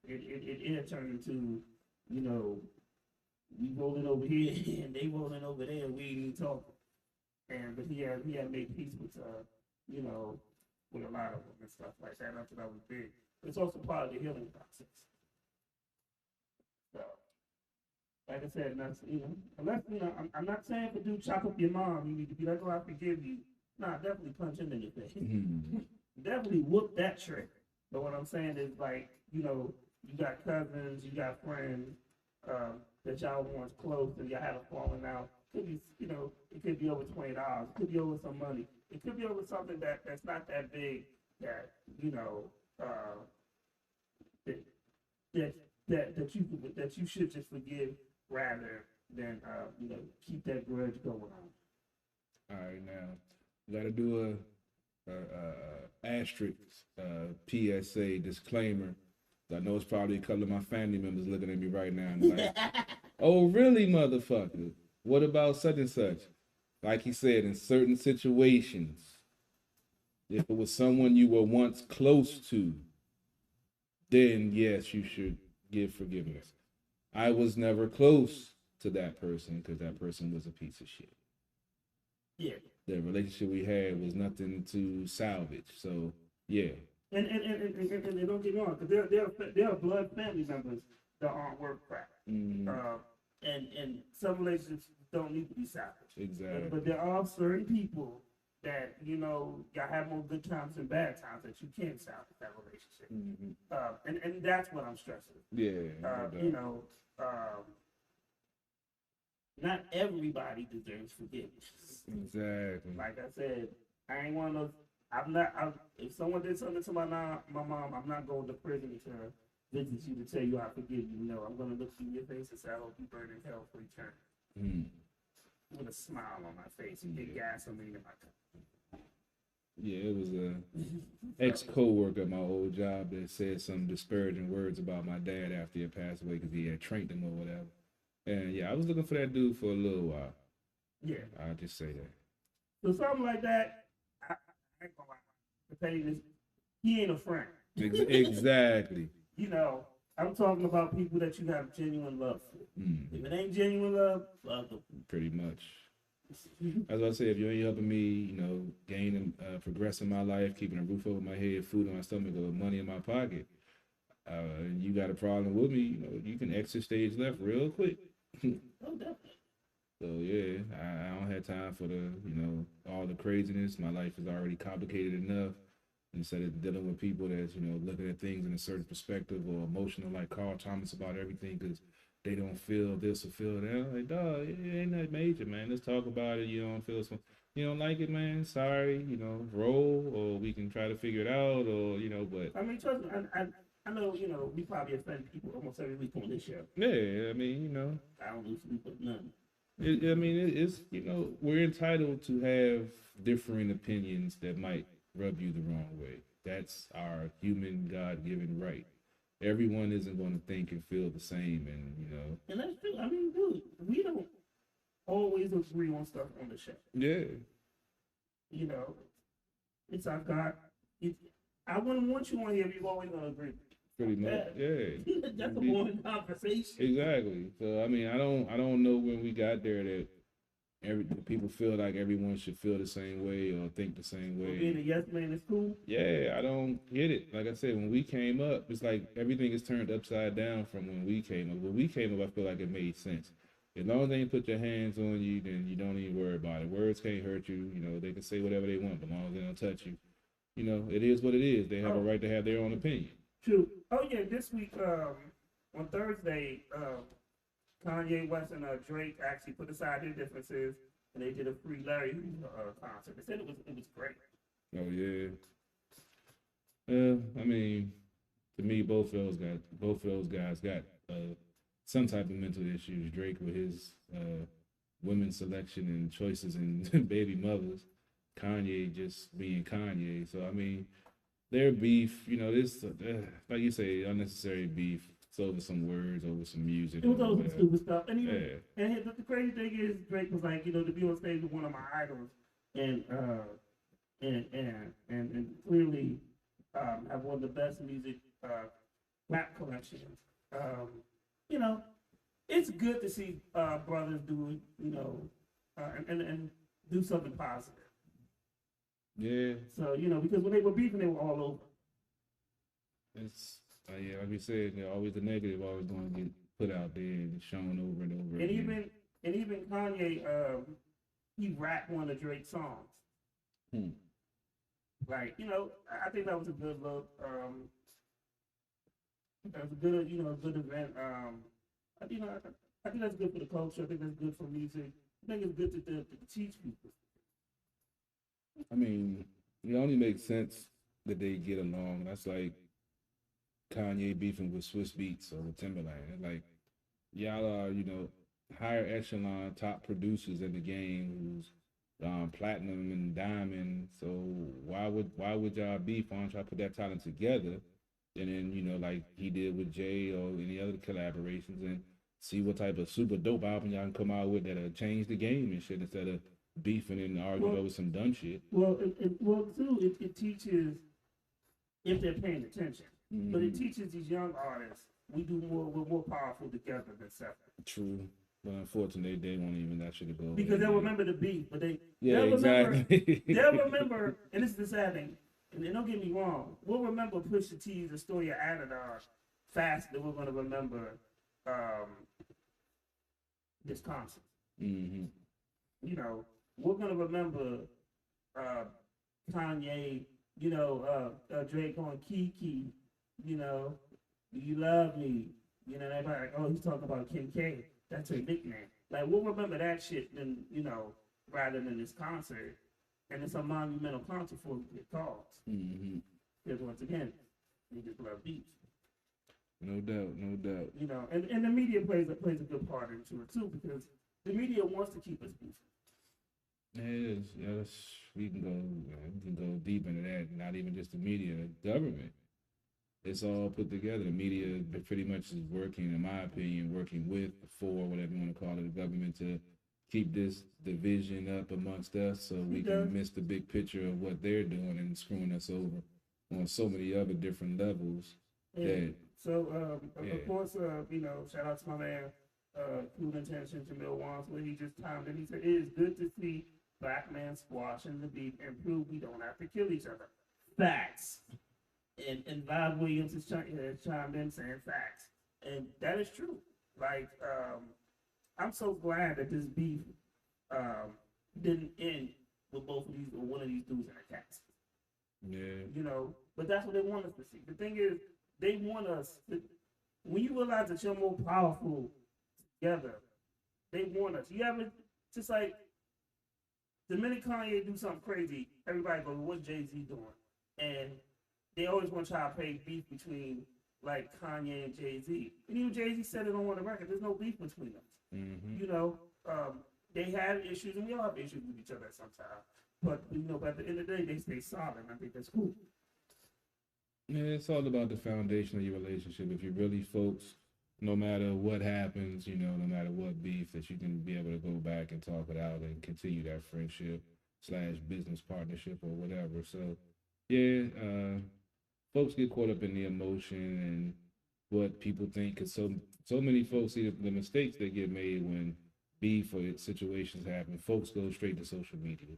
it turned into, we rolling over here and they rolling over there and we ain't even talking. But he had made peace with, with a lot of them and stuff like that. I thought that was big. It's also part of the healing process. So, like I said, unless, I'm not saying for dude chop up your mom, you need to be like, oh, I forgive you. Nah, definitely punch him in the face. Definitely whoop that trick. But what I'm saying is, like, you got cousins, you got friends that y'all once close and y'all had a falling out. Could be, it could be over $20. It could be over some money. It could be over something that's not that big that that you should just forgive rather than keep that grudge going on. All right, now we got to do a asterisk PSA disclaimer. I know it's probably a couple of my family members looking at me right now and like, oh, really, motherfucker? What about such and such? Like he said, in certain situations, if it was someone you were once close to, then yes, you should give forgiveness. I was never close to that person because that person was a piece of shit. Yeah. The relationship we had was nothing to salvage. So, yeah. And don't get me wrong, because there are blood family members that aren't worth crap. Mm-hmm. And some relationships don't need to be salvaged. Exactly. But there are certain people that, y'all have more good times and bad times that you can't salvage that relationship. Mm-hmm. And that's what I'm stressing. Yeah. Not everybody deserves forgiveness. Exactly. Like I said, I ain't one of those. If someone did something to my mom, I'm not going to prison to visit you to tell you I forgive you. No, I'm going to look you in your face and say, I hope you burn in hell for eternity. With a smile on my face and get gasoline in my cup. Yeah, it was a ex-co-worker at my old job that said some disparaging words about my dad after he had passed away because he had trained him or whatever. And yeah, I was looking for that dude for a little while. Yeah. I'll just say that. So something like that, I ain't gonna lie. To tell you this, he ain't a friend. Exactly. I'm talking about people that you have genuine love for. If it ain't genuine love, fuck them. Pretty much. As I said, if you ain't helping me, gain and progressing my life, keeping a roof over my head, food on my stomach, or money in my pocket, and you got a problem with me, you can exit stage left real quick. Oh, definitely. So yeah, I don't have time for the, all the craziness. My life is already complicated enough. Instead of dealing with people that's, looking at things in a certain perspective or emotional, like Carl Thomas about everything because they don't feel this or feel that. Like, dog, it ain't that major, man. Let's talk about it. You don't feel something. You don't like it, man. Sorry, roll, or we can try to figure it out, or, but. I mean, trust me, I know, we probably offend people almost every week on this show. Yeah, I mean, I don't lose sleep with none. It's, we're entitled to have differing opinions that might rub you the wrong way. That's our human God-given right. Everyone isn't going to think and feel the same, and And that's true. I mean, dude, we don't always agree on stuff on the show. Yeah. It's our God. I wouldn't want you on here if you always gonna agree. Pretty much, yeah. That's a boring conversation. Exactly. So I mean, I don't know when we got there that people feel like everyone should feel the same way or think the same way. Being a yes man is cool. Yeah, I don't get it. Like I said, when we came up, it's like everything is turned upside down from when we came up. When we came up, I feel like it made sense. As long as they ain't put their hands on you, then you don't even worry about it. Words can't hurt you. They can say whatever they want, but as long as they don't touch you. It is what it is. They have a right to have their own opinion. True. Oh yeah, this week on Thursday, Kanye West and Drake actually put aside their differences and they did a free Larry Hoover concert. They said it was great. Oh yeah. I mean, to me, both of those guys got some type of mental issues. Drake with his women's selection and choices and baby mothers. Kanye just being Kanye. So I mean, their beef, you know, this like you say, unnecessary beef. It's over some words, over some music. It was or over some whatever. stupid stuff. And even Yeah. and the crazy thing is Drake was like, you know, to be on stage with one of my idols and clearly have one of the best music rap collections. You know, it's good to see brothers do, you know, and do something positive. Yeah, So, you know, because when they were beefing, they were all over. it's yeah, like we said, always the negative always going to get put out there and shown over and over And again. even Kanye, he rapped one of Drake's songs. Hmm. Like, you know, I think that was a good look. That was a good, you know, good event. You know, I think that's good for the culture. I think that's good for music. I think it's good to teach people. I mean, it only makes sense that they get along. That's like Kanye beefing with Swiss Beats or with Timberland. Like, y'all are, you know, higher echelon top producers in the game who's platinum and diamond. So why would y'all beef? Why don't y'all put that talent together? And then, you know, like he did with Jay or any other collaborations and see what type of super dope album y'all can come out with that'll change the game and shit instead of beefing and arguing over some dumb shit. Well, it teaches if they're paying attention, but it teaches these young artists we're more powerful together than separate. True. But unfortunately, they won't even that shit to go. Because they'll remember the beef, but Yeah, they'll remember, exactly. they'll remember, and this is the sad thing, and don't get me wrong, we'll remember Pusha T's The Story of Adidar faster than we're going to remember this concert. Mm-hmm. You know, we're going to remember Kanye, you know, Drake on Kiki, you know, do you love me? You know, everybody like, oh, he's talking about Kim K. That's her nickname. Like, we'll remember that shit than, you know, rather than this concert. And it's a monumental concert for the cause. Mm-hmm. Because once again, we just love beef. No doubt, no doubt. You know, and the media plays a good part into it too, because the media wants to keep us beefing. Yes, we can go deep into that. Not even just the media, the government. It's all put together. The media pretty much is working, in my opinion, working with, for, whatever you want to call it, the government to keep this division up amongst us so we can miss the big picture of what they're doing and screwing us over on so many other different levels. And That, so, Yeah. of course, you know, shout out to my man, Cool Intention, Jamil Wansley. He just timed it. He said, it is good to see black men squashing the beef and prove we don't have to kill each other. Facts. And Bob Williams has chimed in saying facts. And that is true. Like, I'm so glad that this beef didn't end with both of these or one of these dudes in a casket. yeah. You know, but that's what they want us to see. The thing is, they want us, when you realize that you're more powerful together, they want us. You ever, just like, the minute Kanye do something crazy, everybody goes, what's Jay-Z doing? And they always want to try to play beef between, like, Kanye and Jay-Z. And even Jay-Z said it on one of the records, there's no beef between them. Mm-hmm. You know, they had issues, and we all have issues with each other sometimes. But, you know, by the end of the day, they stay solid, and I think that's cool. Yeah, it's all about the foundation of your relationship. If you really folks, no matter what happens, you know, no matter what beef, that you can be able to go back and talk it out and continue that friendship / business partnership or whatever. So, yeah, folks get caught up in the emotion and what people think. Cause so many folks see the mistakes that get made when beef or situations happen. Folks go straight to social media,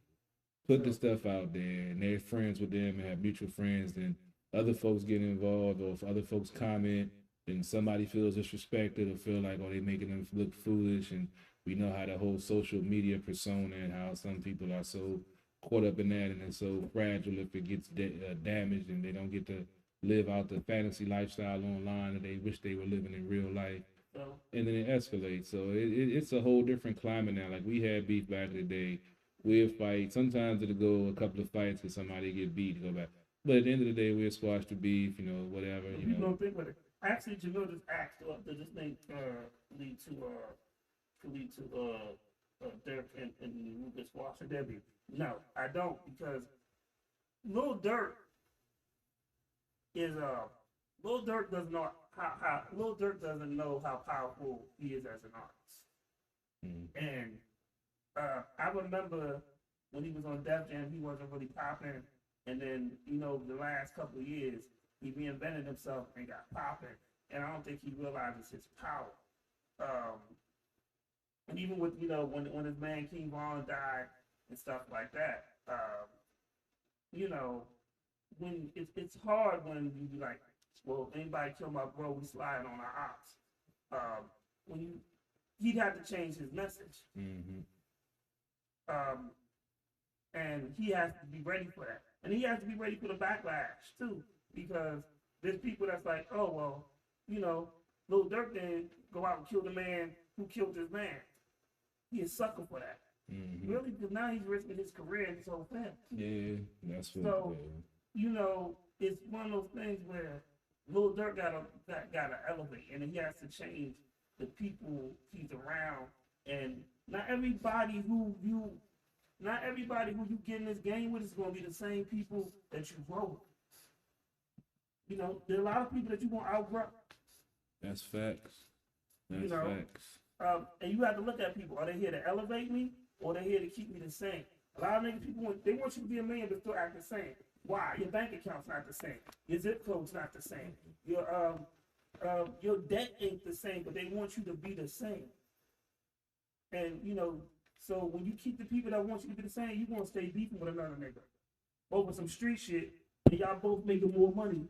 put the stuff out there, and they're friends with them and have mutual friends. Then other folks get involved, or if other folks comment, then somebody feels disrespected or feel like, oh, they making them look foolish. And we know how the whole social media persona and how some people are so caught up in that and it's so fragile if it gets damaged and they don't get to live out the fantasy lifestyle online that they wish they were living in real life. So and then it escalates. So it's a whole different climate now. Like we had beef back in the day. We'll fight. Sometimes it'll go a couple of fights because somebody get beat, go back. But at the end of the day, we'll squash the beef, whatever, people don't think about it. Actually, Jamil just asked, does this thing lead to Dirk and Lucas Squash and Debbie? No, I don't, because Lil Durk is Lil Durk doesn't know how Lil Durk doesn't know how powerful he is as an artist. And I remember when he was on Def Jam, he wasn't really popping, and then the last couple of years he reinvented himself and got popping, and I don't think he realizes his power. And even with when his man King Von died and stuff like that, when it's hard when you be like, well, anybody kill my bro, we slide on our ops. He'd have to change his message. And he has to be ready for that, and he has to be ready for the backlash too, because there's people that's like, oh well, Lil Durk didn't go out and kill the man who killed his man. He a sucker for that. Really, because now he's risking his career and his whole family. Yeah, that's what. So, it's one of those things where Lil Durk gotta elevate, and he has to change the people he's around. And not everybody who you get in this game with is gonna be the same people that you grow with. There are a lot of people that you won't outgrow. That's facts. That's facts. And you have to look at people. Are they here to elevate me, or are they here to keep me the same? A lot of niggas, people want you to be a man but still act the same. Why? Your bank account's not the same. Your zip code's not the same. Your debt ain't the same, but they want you to be the same. And so when you keep the people that want you to be the same, you're gonna stay beefing with another nigga over some street shit, and y'all both making more money.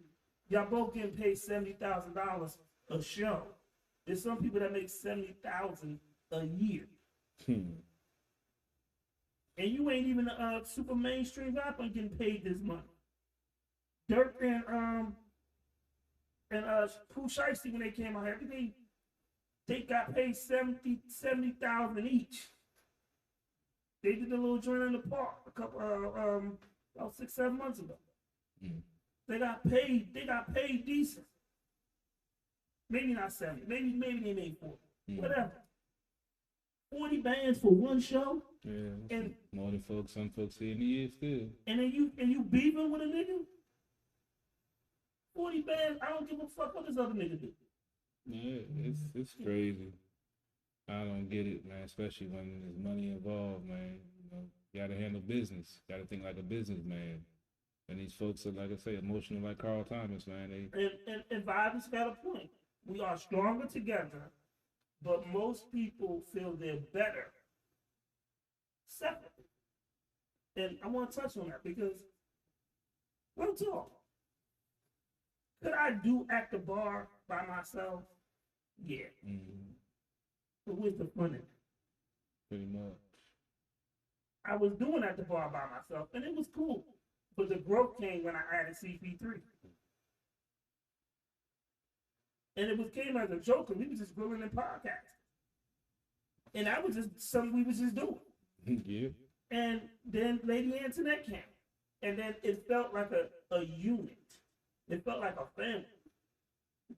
Y'all both getting paid $70,000 a show. There's some people that make $70,000 a year. And you ain't even a super mainstream rapper getting paid this money. Dirk and Pooh Shiesty, when they came out here, they got paid $70,000 each. They did a little joint in the park a couple about 6-7 months ago. They got paid decent. Maybe not 70. Maybe they made 40. Whatever. 40 bands for one show. Yeah, and more than some folks see in the year still. And then you beefing with a nigga? 40 bands, I don't give a fuck what this other nigga do. Yeah, it's crazy. I don't get it, man, especially when there's money involved, man. You gotta handle business. Gotta think like a businessman. And these folks are, like I say, emotional like Carl Thomas, man. And Vibes got a point. We are stronger together, but most people feel they're better separately. And I want to touch on that because, real talk, could I do at the bar by myself? Yeah. But where's the fun in it? Pretty much. I was doing at the bar by myself, and it was cool. But the growth came when I added CP3. And it came as a joke, because we was just grilling and podcasting. And that was just something we was just doing. Yeah. And then Lady Antoinette came. And then it felt like a unit. It felt like a family.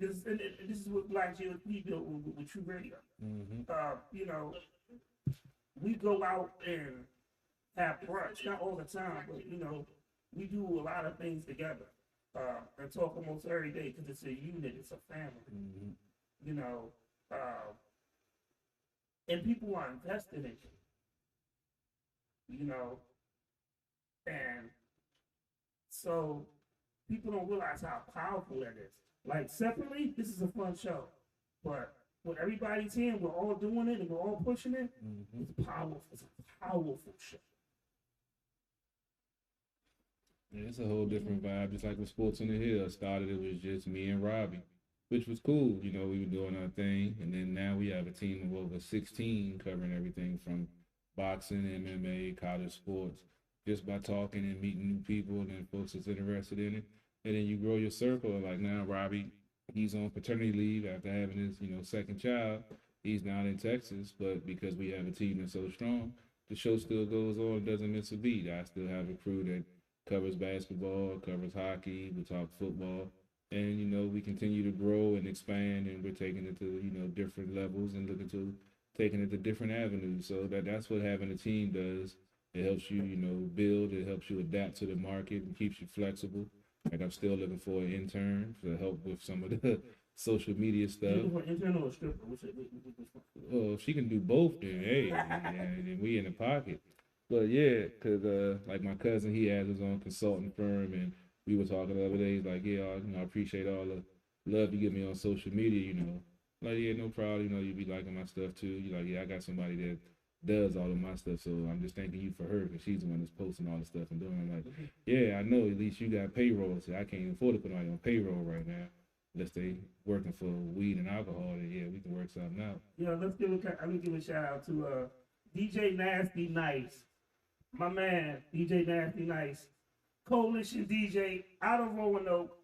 This is what Black GOP built with True Radio. We go out and have brunch, not all the time, but we do a lot of things together and talk almost every day because it's a unit, it's a family. And people are invested in it. And so people don't realize how powerful that is. Like separately, this is a fun show, but when everybody's here, we're all doing it and we're all pushing it. It's powerful. It's a powerful show. Yeah, it's a whole different vibe. Just like with Sports on the Hill started, it was just me and Robbie, which was cool. We were doing our thing, and then now we have a team of over 16 covering everything from boxing, MMA, college sports, just by talking and meeting new people and then folks that's interested in it. And then you grow your circle. Like now, Robbie he's on paternity leave after having his, second child. He's not in Texas, but because we have a team that's so strong, the show still goes on, doesn't miss a beat. I still have a crew that covers basketball, covers hockey, we talk football, and we continue to grow and expand, and we're taking it to different levels and looking to taking it to different avenues. So that's what having a team does. It helps you, build. It helps you adapt to the market and keeps you flexible. Like I'm still looking for an intern to help with some of the social media stuff. You looking for an intern or a stripper? Which Well, if she can do both, then hey, then we in the pocket. But yeah, cause like my cousin, he has his own consulting firm, and we were talking the other day. He's like, yeah, I appreciate all the love you give me on social media. Like yeah, no problem. You be liking my stuff too. You like, yeah, I got somebody that does all of my stuff, so I'm just thanking you for her because she's the one that's posting all the stuff and doing. I'm like, yeah, I know. At least you got payroll. So I can't even afford to put anybody on payroll right now. Unless they working for weed and alcohol, then yeah, we can work something out. Yeah, let me give a shout out to DJ Nasty Nice, my man DJ Nasty Nice, Coalition DJ out of Roanoke.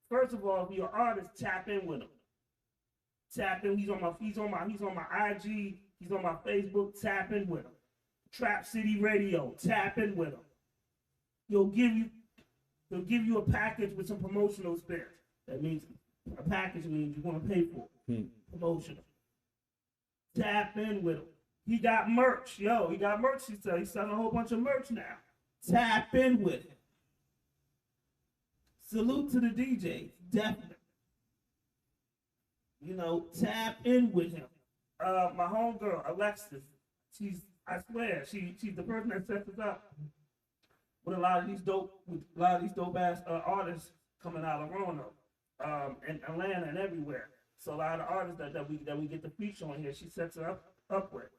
First of all, if you're an artist, tap in with him. Tap in. He's on my IG. He's on my Facebook. Tap in with him. Trap City Radio. Tap in with him. He'll give you a package with some promotional spins. That means a package means you want to pay for it. Promotional. Tap in with him. He got merch. He got merch. He's selling a whole bunch of merch now. Tap in with him. Salute to the DJs. Definitely. Tap in with him. My homegirl, Alexis, I swear, she's the person that sets us up with a lot of these dope ass artists coming out of Roanoke, and Atlanta and everywhere. So a lot of artists that we get to feature on here, she sets her up with.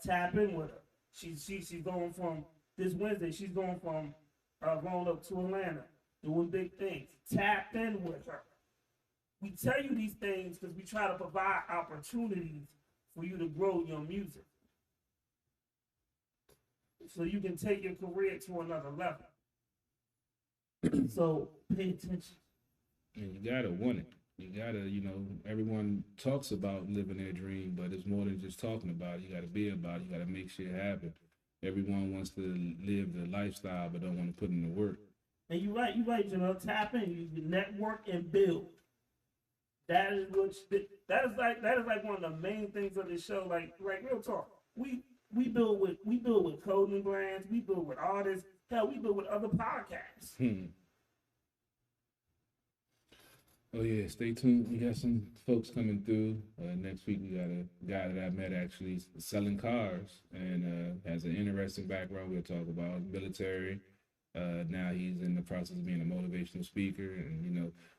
Tap in with her. She's going from this Wednesday. She's going from Roanoke to Atlanta, doing big things. Tap in with her. We tell you these things because we try to provide opportunities for you to grow your music, so you can take your career to another level. So pay attention. And you gotta want it. You gotta, everyone talks about living their dream, but it's more than just talking about it. You gotta be about it. You gotta make shit happen. Everyone wants to live the lifestyle, but don't want to put in the work. And you're right, Janelle. Tap in, you network and build. That is like one of the main things of this show. Like real talk. We build with clothing brands. We build with artists. Hell, we build with other podcasts. Oh yeah, stay tuned. We got some folks coming through. Next week we got a guy that I met actually selling cars and has an interesting background. We'll talk about military. Now he's in the process of being a motivational speaker, and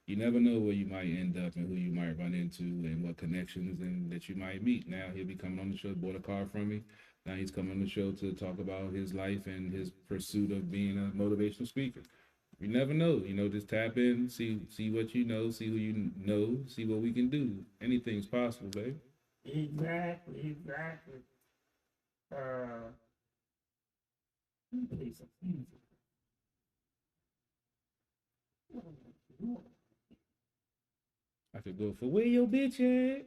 you never know where you might end up and who you might run into and what connections and that you might meet. Now he'll be coming on the show. Bought a car from me. Now he's coming on the show to talk about his life and his pursuit of being a motivational speaker. You never know. Just tap in, see what you know, see who you know, see what we can do. Anything's possible, baby. Exactly. Let me play some music. I could go for where your bitch at.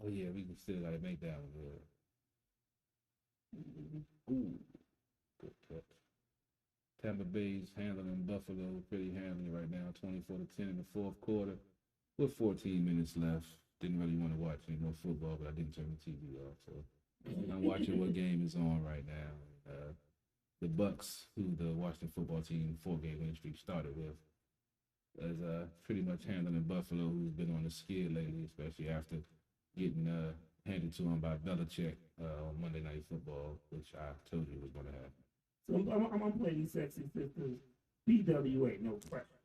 Oh yeah, we can still gotta make that one good. Ooh, good touch. Tampa Bay's handling Buffalo pretty handily right now, 24-10 in the fourth quarter, with 14 minutes left. Didn't really want to watch any more football, but I didn't turn the TV off, so I'm watching what game is on right now. The Bucks, who the Washington football team 4-game winning streak started with, is pretty much handling Buffalo, who's been on the skid lately, especially after getting handed to him by Belichick on Monday Night Football, which I told you was going to happen. So I'm gonna play these sexy sisters. BWA, no pressure.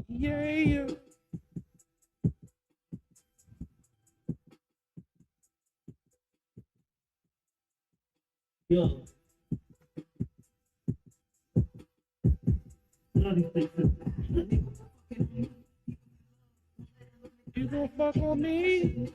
Yeah. Yo. You gon' fuck on me?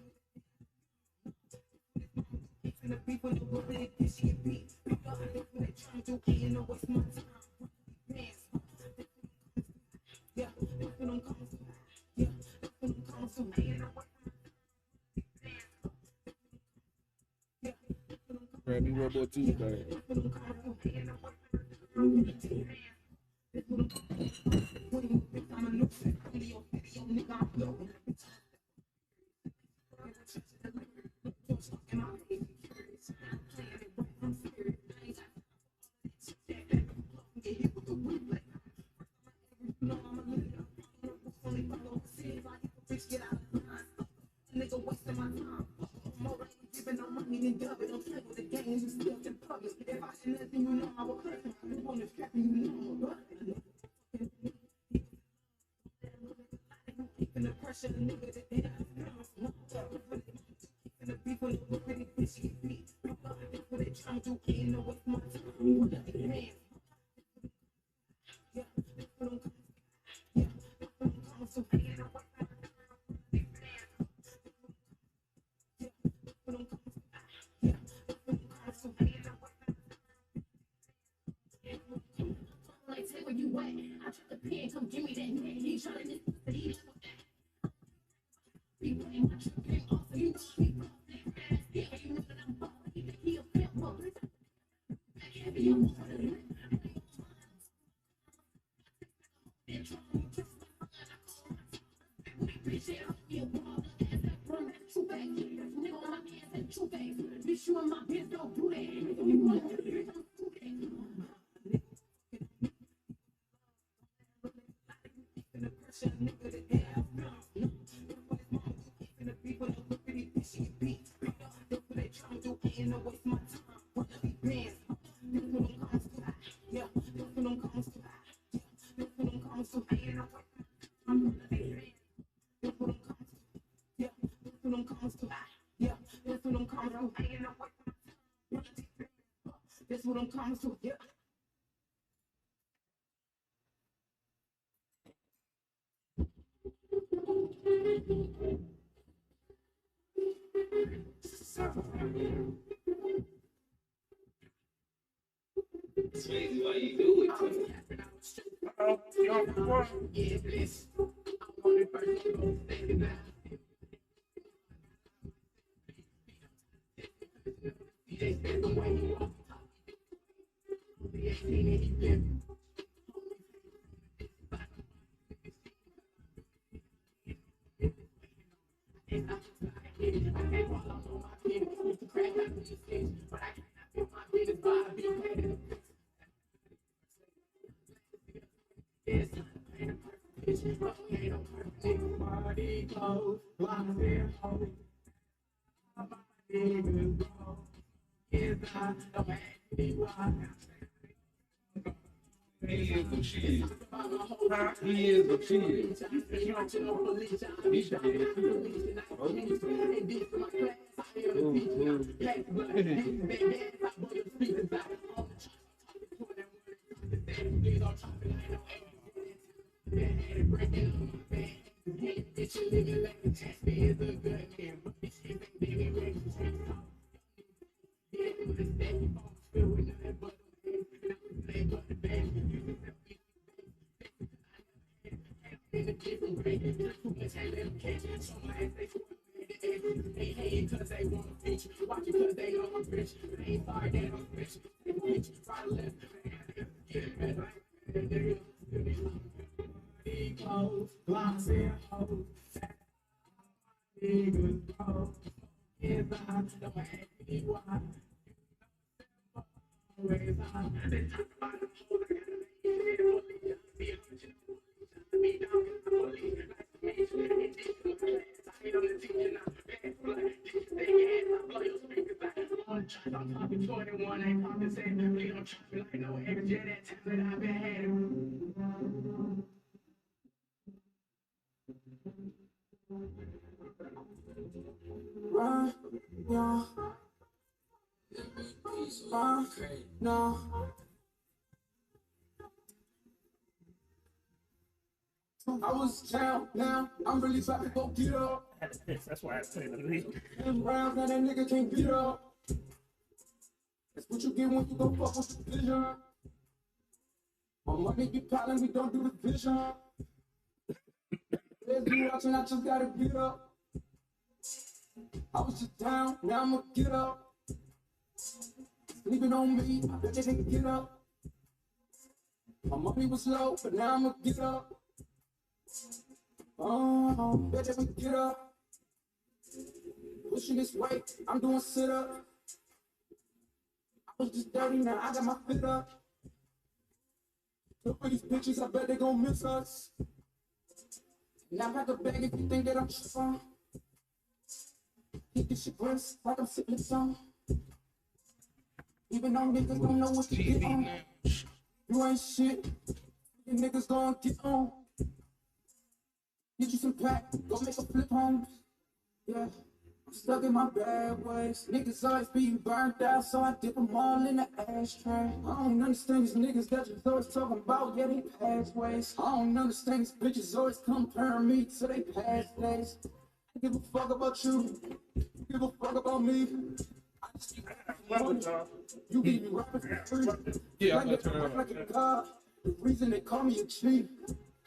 Grab me one more Tuesday. Like, say where you at. I took the pen, come give me that man. He trying to be playing my trick game off of you. Yeah, you know that I'm balling. He a pimp, but heavy, I'm on Bitch, you and my bitch don't do that. You want to do that. That's what I'm coming to. Yeah. Swayze, why you do it to me? Yeah, please. I want it first. Take it down. They said the way you walk. They seen it, he been. He is what she is. He is what she is. He should be here too. No. I was down, now I'm really about to go get up. That's why I say the league. And rounds, now that nigga can't beat up. That's what you get when you go fuck with the vision. My money be piling, we don't do the vision. There's me watching, I just gotta get up. I was just down, now I'ma get up. Sleeping on me, I bet they didn't get up. My money was low, but now I'ma get up. Oh, bet they would get up. Pushing this weight, I'm doing sit-up. I was just dirty, now I got my fit up. Look at these bitches, I bet they gon' miss us. Now I the bag if you think that I'm strong. Hit this shit breast like I'm sipping some. Even though niggas don't know what to get on. You ain't shit, you niggas gon' get on. Get you some pack, go make a flip home. Yeah, I'm stuck in my bad ways. Niggas always being burnt out, so I dip them all in the ashtray. I don't understand these niggas that you always talking about, yeah, they past ways. I don't understand these bitches always comparing me to they past days. I give a fuck about you, give a fuck about me. I just keep you give me rapping for free. Yeah, Like that, I'm like a god. The reason they call me a chief,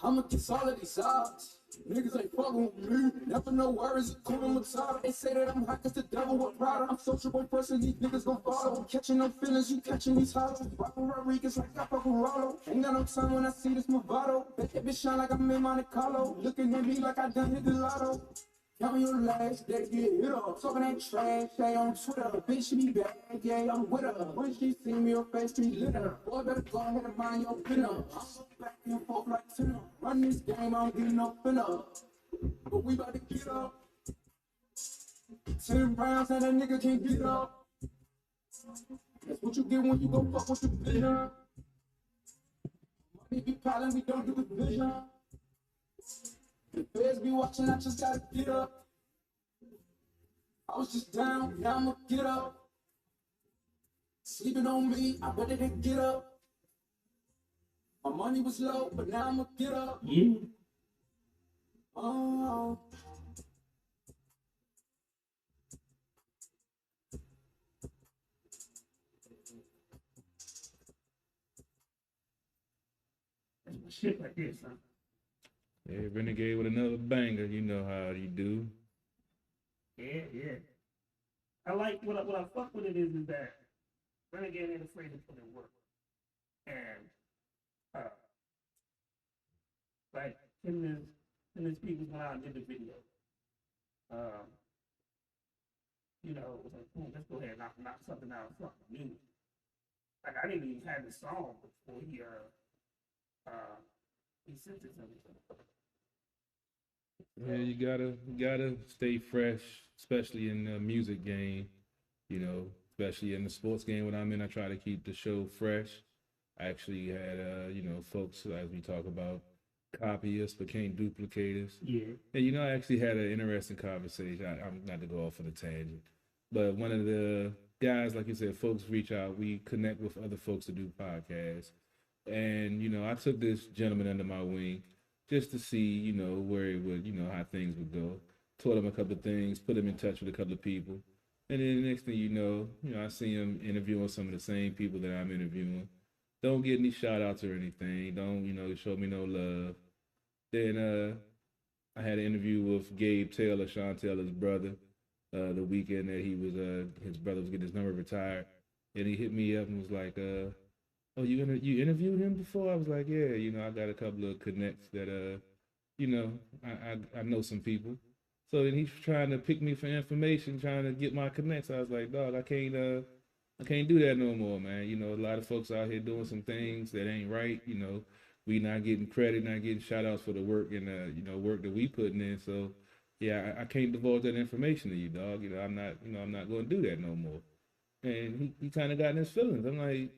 I'ma kiss all of these odds. Niggas ain't fucking with me. Never know where is it coming with time. They say that I'm hot cause the devil with Prada. I'm sociable person, these niggas gon' follow. I'm catching no feelings, you catching these hollows. Rockin' Rodriguez like I fucking Rollo. Ain't got no time when I see this Movado. Bet that bitch shine like I'm in Monte Carlo. Looking at me like I done hit the lotto. Count your last day, get hit up. Talking that trash, they on Twitter. Bitch, she be bad, yeah, I'm with her. When she see me, her face be lit up. Boy, better go ahead and mind your pinner. I'm so back and forth like tenor. Run this game, I don't get no finna. But we about to get up. 10 rounds and a nigga can't get up. That's what you get when you go fuck with the vision. Money be piling, we don't do the vision. The feds be watching, I just gotta get up. I was just down, now I'ma get up. Sleeping on me, I bet they didn't get up. My money was low, but now I'ma get up. Yeah. Oh. That's my shit right there, son. Yeah, Renegade with another banger. You know how you do. Yeah. I like what I fuck with it is that Renegade ain't afraid to put in work. And like him and his people went out and did the video. You know, it was like, boom, let's go ahead and knock something out of fucking new. Like I didn't even have the song before he sent it to me. Yeah, you gotta stay fresh, especially in the music game. You know, especially in the sports game when I'm in, I try to keep the show fresh. I actually had folks as we talk about copy us but can't duplicate us. Yeah. And you know, I actually had an interesting conversation. I'm not to go off on a tangent, but one of the guys, like you said, folks reach out. We connect with other folks to do podcasts, and you know, I took this gentleman under my wing just to see, you know, where it would, you know, how things would go. Taught him a couple of things, put him in touch with a couple of people, and then the next thing you know, I see him interviewing some of the same people that I'm interviewing. Don't get any shout outs or anything. Don't, you know, show me no love. Then I had an interview with Gabe Taylor, Sean Taylor's brother, the weekend that he was his brother was getting his number retired. And he hit me up and was like, oh, you interviewed him before? I was like, yeah, you know, I got a couple of connects that you know, I know some people. So then he's trying to pick me for information, trying to get my connects. I was like, dog, I can't do that no more, man. You know, a lot of folks out here doing some things that ain't right. You know, we not getting credit, not getting shout outs for the work and you know, work that we putting in. So yeah, I can't divulge that information to you, dog. You know, I'm not going to do that no more. And he kind of got in his feelings. I'm like,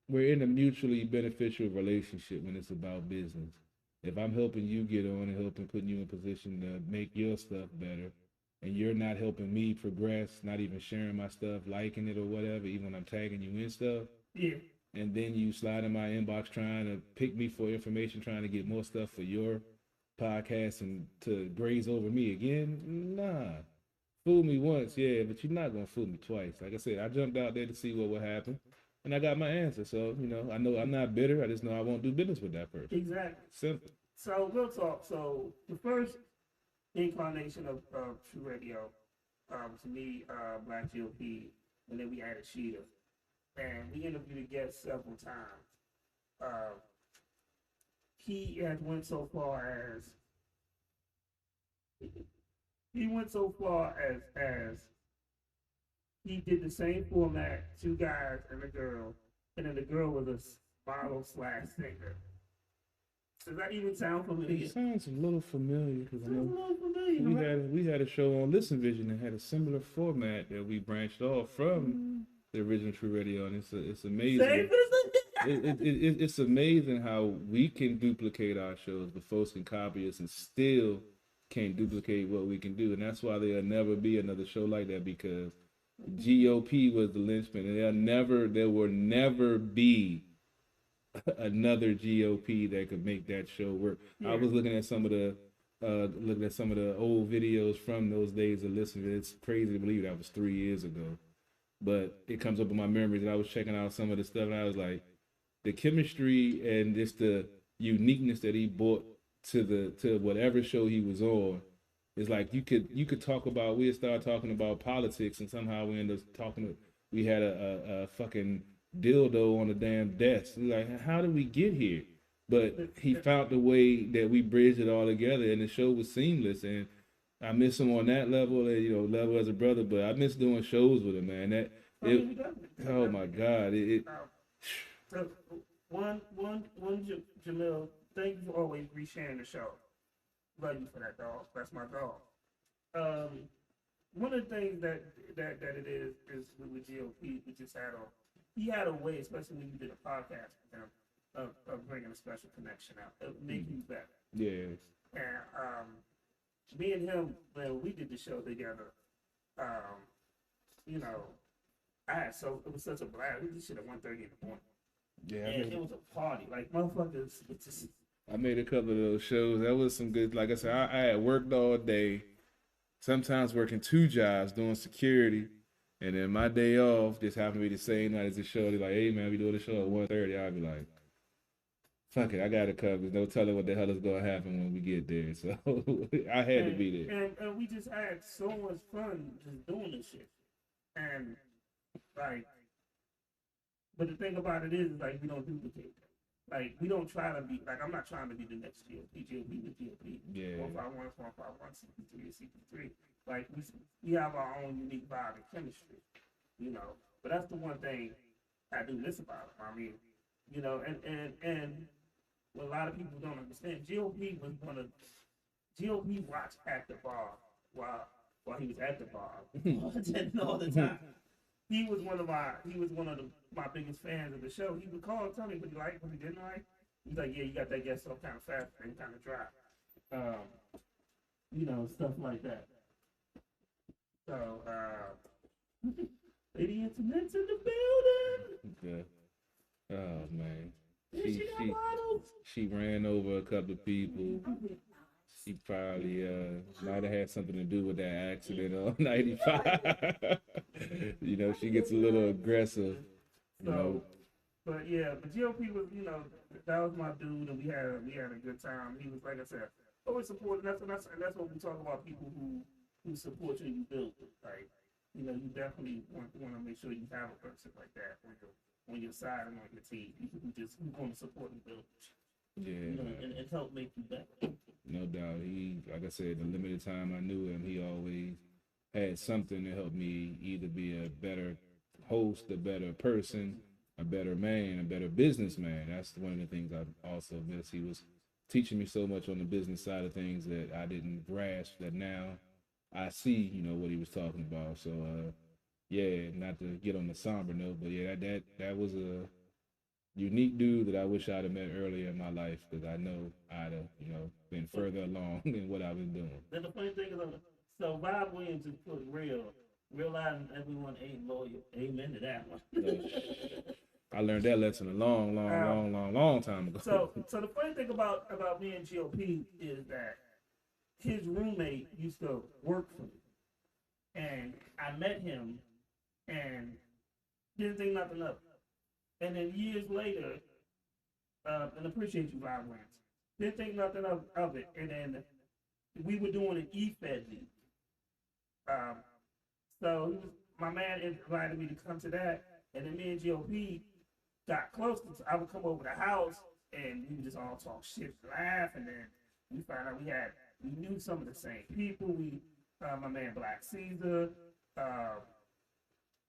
we're in a mutually beneficial relationship when it's about business. If I'm helping you get on and helping putting you in position to make your stuff better, and you're not helping me progress, not even sharing my stuff, liking it or whatever, even when I'm tagging you in stuff. Yeah. And then you slide in my inbox trying to pick me for information, trying to get more stuff for your podcast and to graze over me again. Nah. Fool me once, yeah, but you're not going to fool me twice. Like I said, I jumped out there to see what would happen, and I got my answer. So, you know I'm not bitter. I just know I won't do business with that person. Exactly. Simple. So real talk. So the first incarnation of True Radio was me, Black GOP, and then we added Sheeta, and we interviewed a guest several times. He had went so far as he did the same format, two guys and a girl, and then the girl was a model slash singer. Does that even sound familiar? It sounds a little familiar because I Sounds a know little familiar, right? we had a show on Listen Vision that had a similar format that we branched off from the original True Radio, and it's amazing. Same business? It's amazing how we can duplicate our shows, but folks can copy us and still can't duplicate what we can do, and that's why there'll never be another show like that, because GOP was the linchpin, and there will never be another GOP that could make that show work. Yeah. I was looking at some of the old videos from those days of listening. It's crazy to believe that was 3 years ago, but it comes up in my memories. And I was checking out some of the stuff, and I was like, the chemistry and just the uniqueness that he brought to whatever show he was on. It's like you could talk about, we'd start talking about politics, and somehow we end up talking. We had a fucking dildo on the damn desk. It's like, how did we get here? But he found the way that we bridged it all together, and the show was seamless. And I miss him on that level, level as a brother. But I miss doing shows with him, man. Oh my God! Jamil, thank you for always resharing the show. Love you for that, dog. That's my dog. One of the things that it is with GOP, we just had he had a way, especially when you did a podcast with him, of bringing a special connection out, of making you better. Yeah. And me and him, when we did the show together, it was such a blast. We did shit at 1:30 in the morning. Yeah. And it was a party. Like, motherfuckers, it's just... I made a couple of those shows. That was some good. Like I said, I had worked all day, sometimes working 2 jobs doing security, and then my day off just happened to be the same night as the show. They're like, "Hey man, we doing the show at 1:30." I'd be like, "Fuck it, I got it covered. There's no telling what the hell is gonna happen when we get there." So I had to be there. And we just had so much fun just doing this shit. And like, but the thing about it is like we don't duplicate that. Like, we don't try to be, like, I'm not trying to be the next GOP. GOP was GOP. Yeah. 451, 451, CP3, CP3. Like, we have our own unique vibe and chemistry, But that's the one thing I do miss about him. I mean, and what a lot of people don't understand, GOP watched at the bar while he was at the bar. All the time. He was one of my biggest fans of the show. He would call and tell me what he liked, what he didn't like. He's like, "Yeah, you got that guest off kind of fast and kind of dry," stuff like that. So, Lady Internet's in the building. Yeah. Oh man. She got bottles. She ran over a couple of people. She probably might have had something to do with that accident on 95. She gets a little aggressive. But GOP was, that was my dude, and we had a good time. He was, like I said, always supporting. And that's what we talk about, people who support you and you build it. Like, you definitely want to make sure you have a person like that on your side and on your team. People who want to support and build you. Yeah. And help make you better. No doubt. He, like I said, the limited time I knew him, he always had something to help me either be a better host, a better person, a better man, a better businessman. That's one of the things I also miss. He was teaching me so much on the business side of things that I didn't grasp, that now I see, what he was talking about. So, not to get on the somber note, but yeah, that was a unique dude that I wish I'd have met earlier in my life, because I know I'd have, been further along in what I was doing. Then the funny thing is, so Rob Williams just put realizing everyone ain't loyal. Amen to that one. I learned that lesson a long time ago. So the funny thing about me and GOP is that his roommate used to work for me, and I met him and didn't think nothing of it. And then years later, and appreciate you, Rob Williams. Didn't think nothing of it. And then we were doing an E-Fed league. So my man invited me to come to that. And then me and GOP got close. I would come over the house and we would just all talk shit, laugh. And then we found out we knew some of the same people. My man Black Caesar,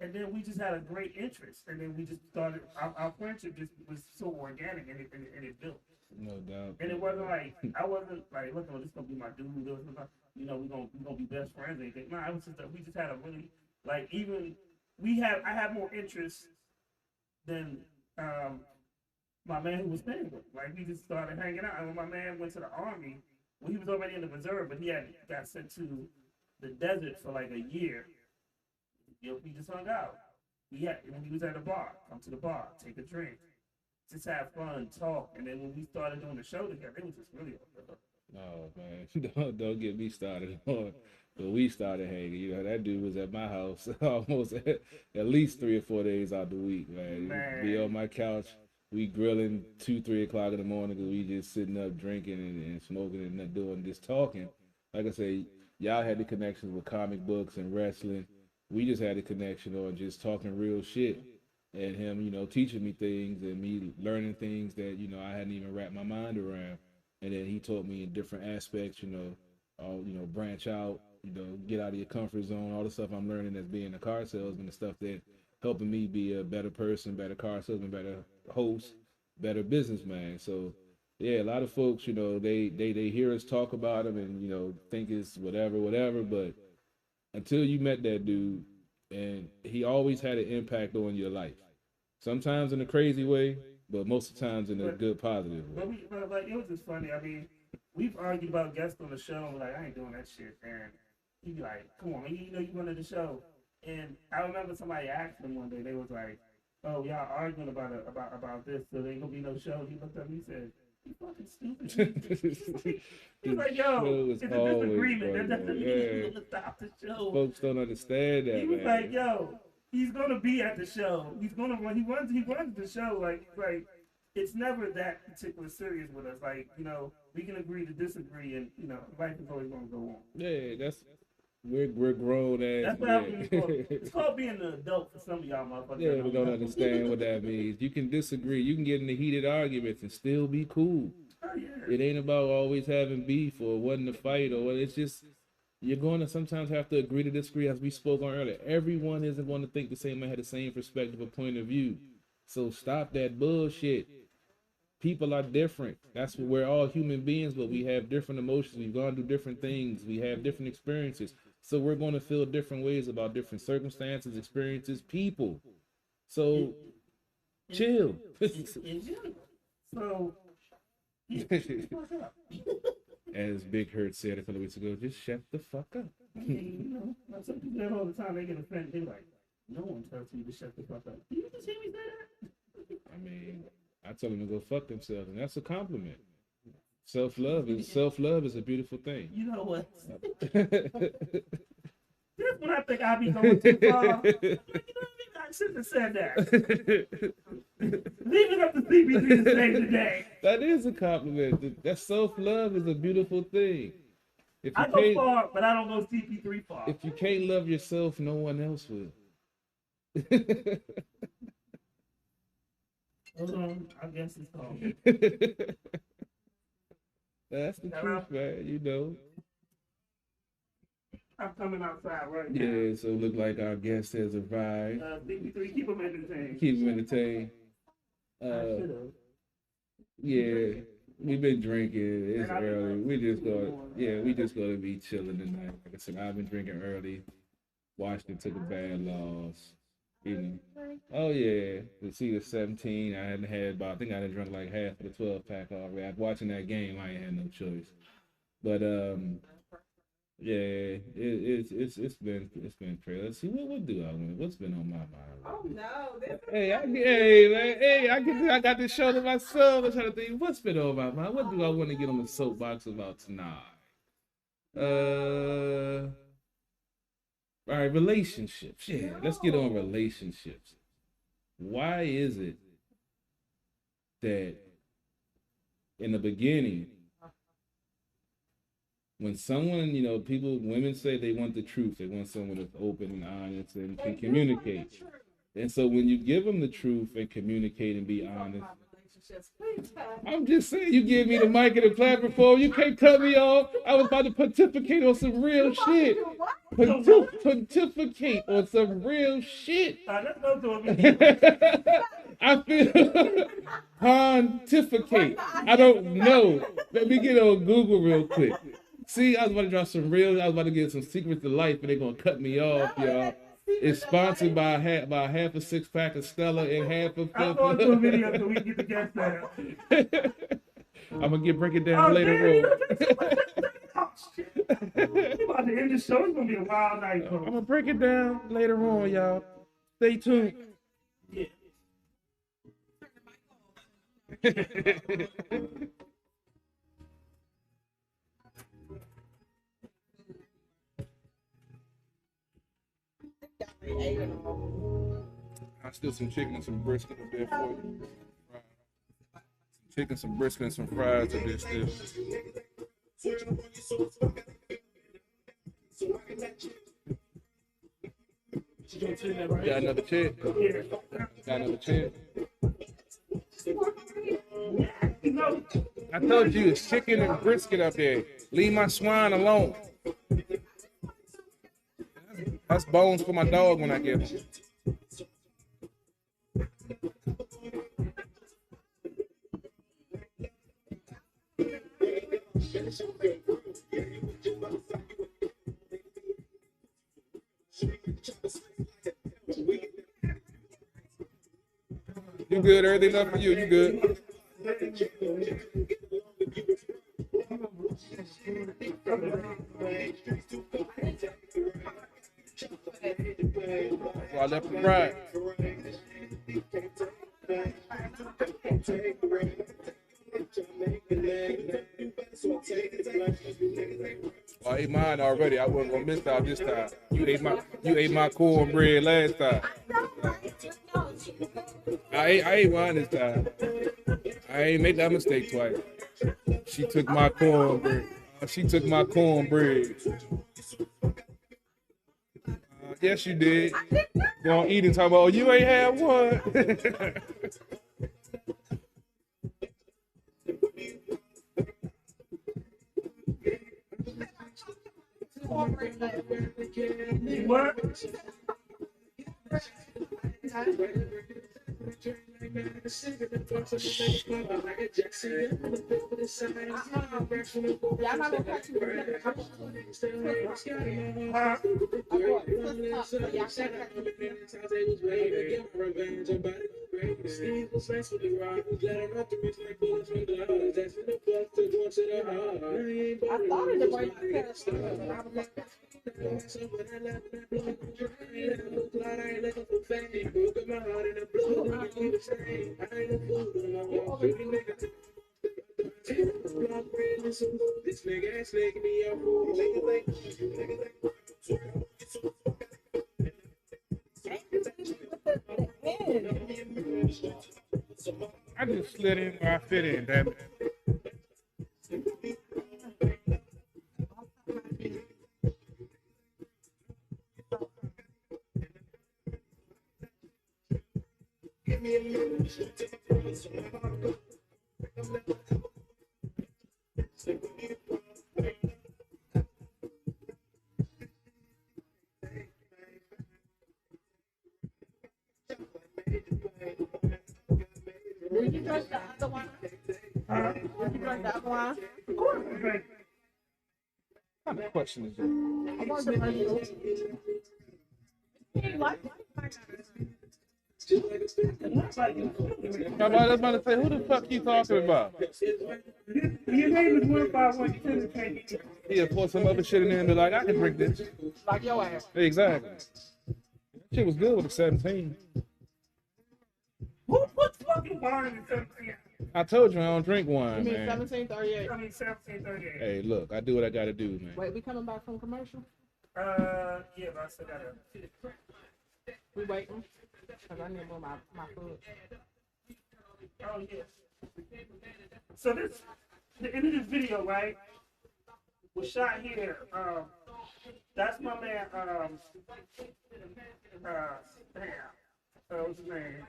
and then we just had a great interest. And then we just started, our friendship just was so organic and it built. No doubt. And it wasn't like, I wasn't like, look, this is going to be my dude. We're gonna be best friends or anything. No, it was just that we just had a really, like, even, I had more interest than my man who was staying with. Like, we just started hanging out. And when my man went to the Army, well, he was already in the reserve, but he got sent to the desert for like a year. We just hung out. When he was at the bar, come to the bar, take a drink, just have fun, talk. And then when we started doing the show together, it was just really Oh man, don't get me started on. But we started hanging. You know, that dude was at my house almost at least 3 or 4 days out the week, man. Be on my couch, we grilling 2, 3 o'clock in the morning because we just sitting up drinking and smoking and not doing just talking. Like I say, y'all had the connections with comic books and wrestling. We just had a connection on just talking real shit. And him, teaching me things and me learning things that, I hadn't even wrapped my mind around. And then he taught me in different aspects, branch out, get out of your comfort zone, all the stuff I'm learning as being a car salesman, the stuff that helping me be a better person, better car salesman, better host, better businessman. So yeah, a lot of folks, they hear us talk about him and, think it's whatever. But until you met that dude, and he always had an impact on your life. Sometimes in a crazy way, but most of the times in a good, positive way. But like, it was just funny. I mean, we've argued about guests on the show. And we're like, I ain't doing that shit. And he'd be like, come on, man, you wanted the show. And I remember somebody asked him one day, they was like, oh, y'all arguing about this, so there ain't gonna be no show. He looked up and he said, you fucking stupid. He's like, yo, it's a disagreement. That doesn't mean he's gonna stop the show. Folks don't understand that, He was like, yo, he's gonna be at the show. He runs the show. Like it's never that particular serious with us. Like, we can agree to disagree, and life is always gonna go on. Yeah, we're grown as. That's what it's called being an adult for some of y'all motherfuckers. Yeah, we don't understand what that means. You can disagree. You can get into heated arguments and still be cool. Oh, yeah. It ain't about always having beef or wanting to fight or it's just you're going to sometimes have to agree to disagree, as we spoke on earlier. Everyone isn't going to think the same, have the same perspective or point of view. So stop that bullshit. People are different. That's what we're all human beings, but we have different emotions. We've gone through different things. We have different experiences. So we're going to feel different ways about different circumstances, experiences, people. So chill. So as Big Hurt said a couple weeks ago, just shut the fuck up. Some people that all the time, they get offended. They're like, no one tells me to shut the fuck up. Did you just hear me say that? I mean, I tell them to go fuck themselves, and that's a compliment. Self-love is a beautiful thing. You know what? Just when I think I be going too far, I'm like, maybe I shouldn't have said that. Leave it up to CP3 to say today. That is a compliment. That self-love is a beautiful thing. If you I go far, but I don't go CP3 far. If you can't love yourself, no one else will. Hold on, I guess it's called. That's the truth, man. I'm coming outside right now. Yeah, so look like our guest has arrived. CP3, keep them entertained. Keep them entertained. Yeah, we've been drinking. It's early. We just gonna be chilling tonight. Like I said, I've been drinking early. Washington took a bad loss. Oh yeah, to see the 17, I hadn't had about. I think I had drunk like half of the 12 pack already. After watching that game, I ain't had no choice. But yeah, it's been crazy. Let's see what do I want? What's been on my mind? Oh no! I got this show to myself. I'm trying to think what's been on my mind. What do I want to get on the soapbox about tonight? All right, relationships. Yeah, let's get on relationships. Why is it that in the beginning when someone, you know, women say they want the truth. They want someone that's open and honest and can communicate. And so when you give them the truth and communicate and be honest, I'm just saying, you give me the mic and the platform, you can't cut me off. I was about to pontificate on some real shit. Pontificate on some real shit. Let's go to it. I feel pontificate. I don't know. Let me get on Google real quick. See, I was about to drop some real. I was about to get some secrets to life, and they're gonna cut me off, y'all. It's sponsored by half a 6-pack of Stella and half of. I'm going to a video so we can get the guest there. I'm gonna break it down later on. About to end the show. It's gonna be a wild night, folks. I'm gonna break it down later on, y'all. Stay tuned. Yeah. I still some chicken and some brisket up there for you. Some chicken, some brisket, and some fries up there still. Got another check. Got another check. I told you it's chicken and brisket up there. Leave my swine alone. That's bones for my dog when I get him. You good? Everything up for you? You good? So I left the ride. Well, I ate mine already. I wasn't gonna miss out this time. You ate my cornbread last time. I ate mine this time. I ain't make that mistake twice. She took my cornbread. Yes, you did. Gonna eat and talk about, oh, you ain't had one. What? This nigga ass making me up. I just slid in where I fit in, damn it. Did you drink the other one? Did you drink the other one? Of course I drank. What kind of question is that? I want to drink it. You like It looks like it. I was about to say, who the fuck you talking about? Your name is 151. You said it can't eat. He'll pour some other shit in there and be like, I can drink this. like your ass. Exactly. That shit was good with a 17. Who puts fucking wine in 17? I told you I don't drink wine, You mean man. 1738? I mean 1738. Hey, look, I do what I gotta do, man. Wait, we coming back from commercial? Yeah, but I still gotta. We waiting? Because I need more my food. Oh, yes. So this, the end of this video, right? was shot here. That's my man. What's his name?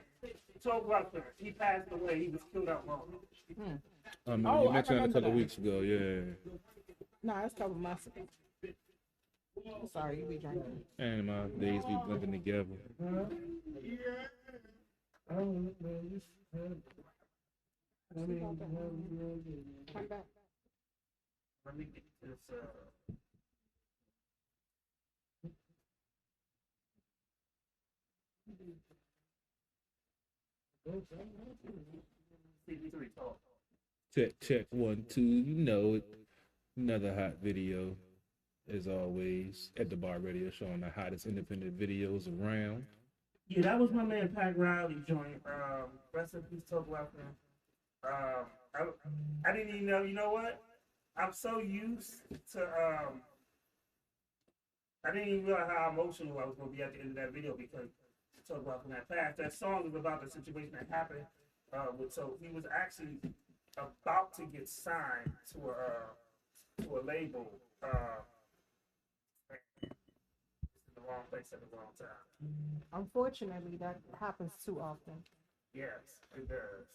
Toe Rucker. He passed away. He was killed out wrong. Oh, You I mentioned it a remember couple that. weeks ago, yeah. Nah, it's a couple months ago. Sorry, you be drinking. And my days be blending together. Come back. Let me get this. CP3 talk. Check 1, 2. You know it. Another hot video, as always, at the Bar Radio, showing the hottest independent videos around. Yeah, that was my man Pat Riley joint. Rest in peace, Toe Rucker. I didn't even know. You know what? I'm so used to. I didn't even realize how emotional I was going to be at the end of that video because Toe Rucker that passed. That song is about the situation that happened. So he was actually about to get signed to a label. In the wrong place at the wrong time. Unfortunately, that happens too often. Yes, it does.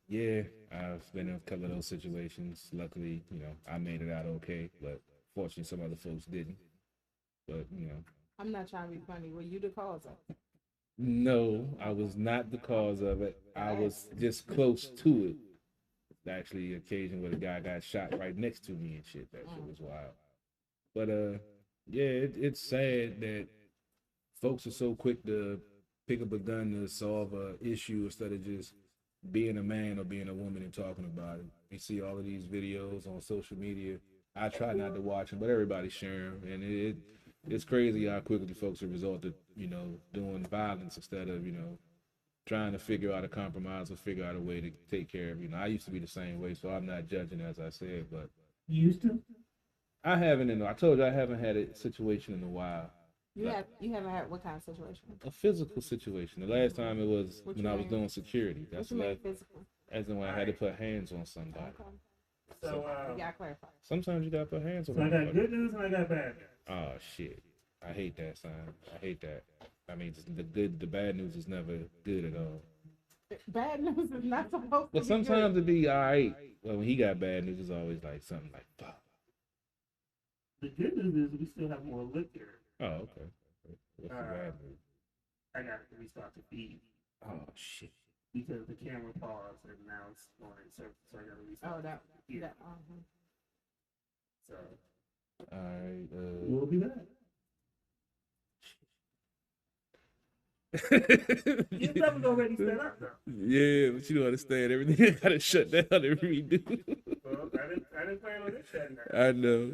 Yeah, I've been in a couple of those situations. Luckily, I made it out okay, but fortunately, some other folks didn't. But, I'm not trying to be funny. Were you the cause of it? no, I was not the cause of it. I was just close to it. Actually, occasion where the guy got shot right next to me and shit. That shit was wild. But yeah, it's sad that folks are so quick to pick up a gun to solve a issue instead of just being a man or being a woman and talking about it. You see all of these videos on social media. I try not to watch them, but everybody's sharing them, and it's crazy how quickly folks have resorted, doing violence instead of, trying to figure out a compromise or figure out a way to take care of. I used to be the same way, so I'm not judging, as I said, but You used to? I haven't. I told you I haven't had a situation in a while. You haven't had what kind of situation? A physical situation. The last time it was What when you I was mean? doing security. What That's you the mean last, physical? as in when I had to put hands on somebody. Okay. So, You gotta clarify. Sometimes you gotta put hands on so I got somebody. good news and I got bad news. Oh shit! I hate that sign. I hate that. I mean, the bad news is never good at all. Bad news is not supposed to But be sometimes good. it be all right. Well, when he got bad news, it's always like something like, fuck. The good news is we still have more liquor. Oh, okay. What's the bad news? I got to restart the feed Oh shit. because the camera paused and now it's going in circles. So I got to restart. Oh, that. Yeah. that So All right. we'll be back. Your stuff is already set up though. Yeah, but you don't understand. Everything I gotta shut down and redo. Well, I didn't plan on this shutting down. I know.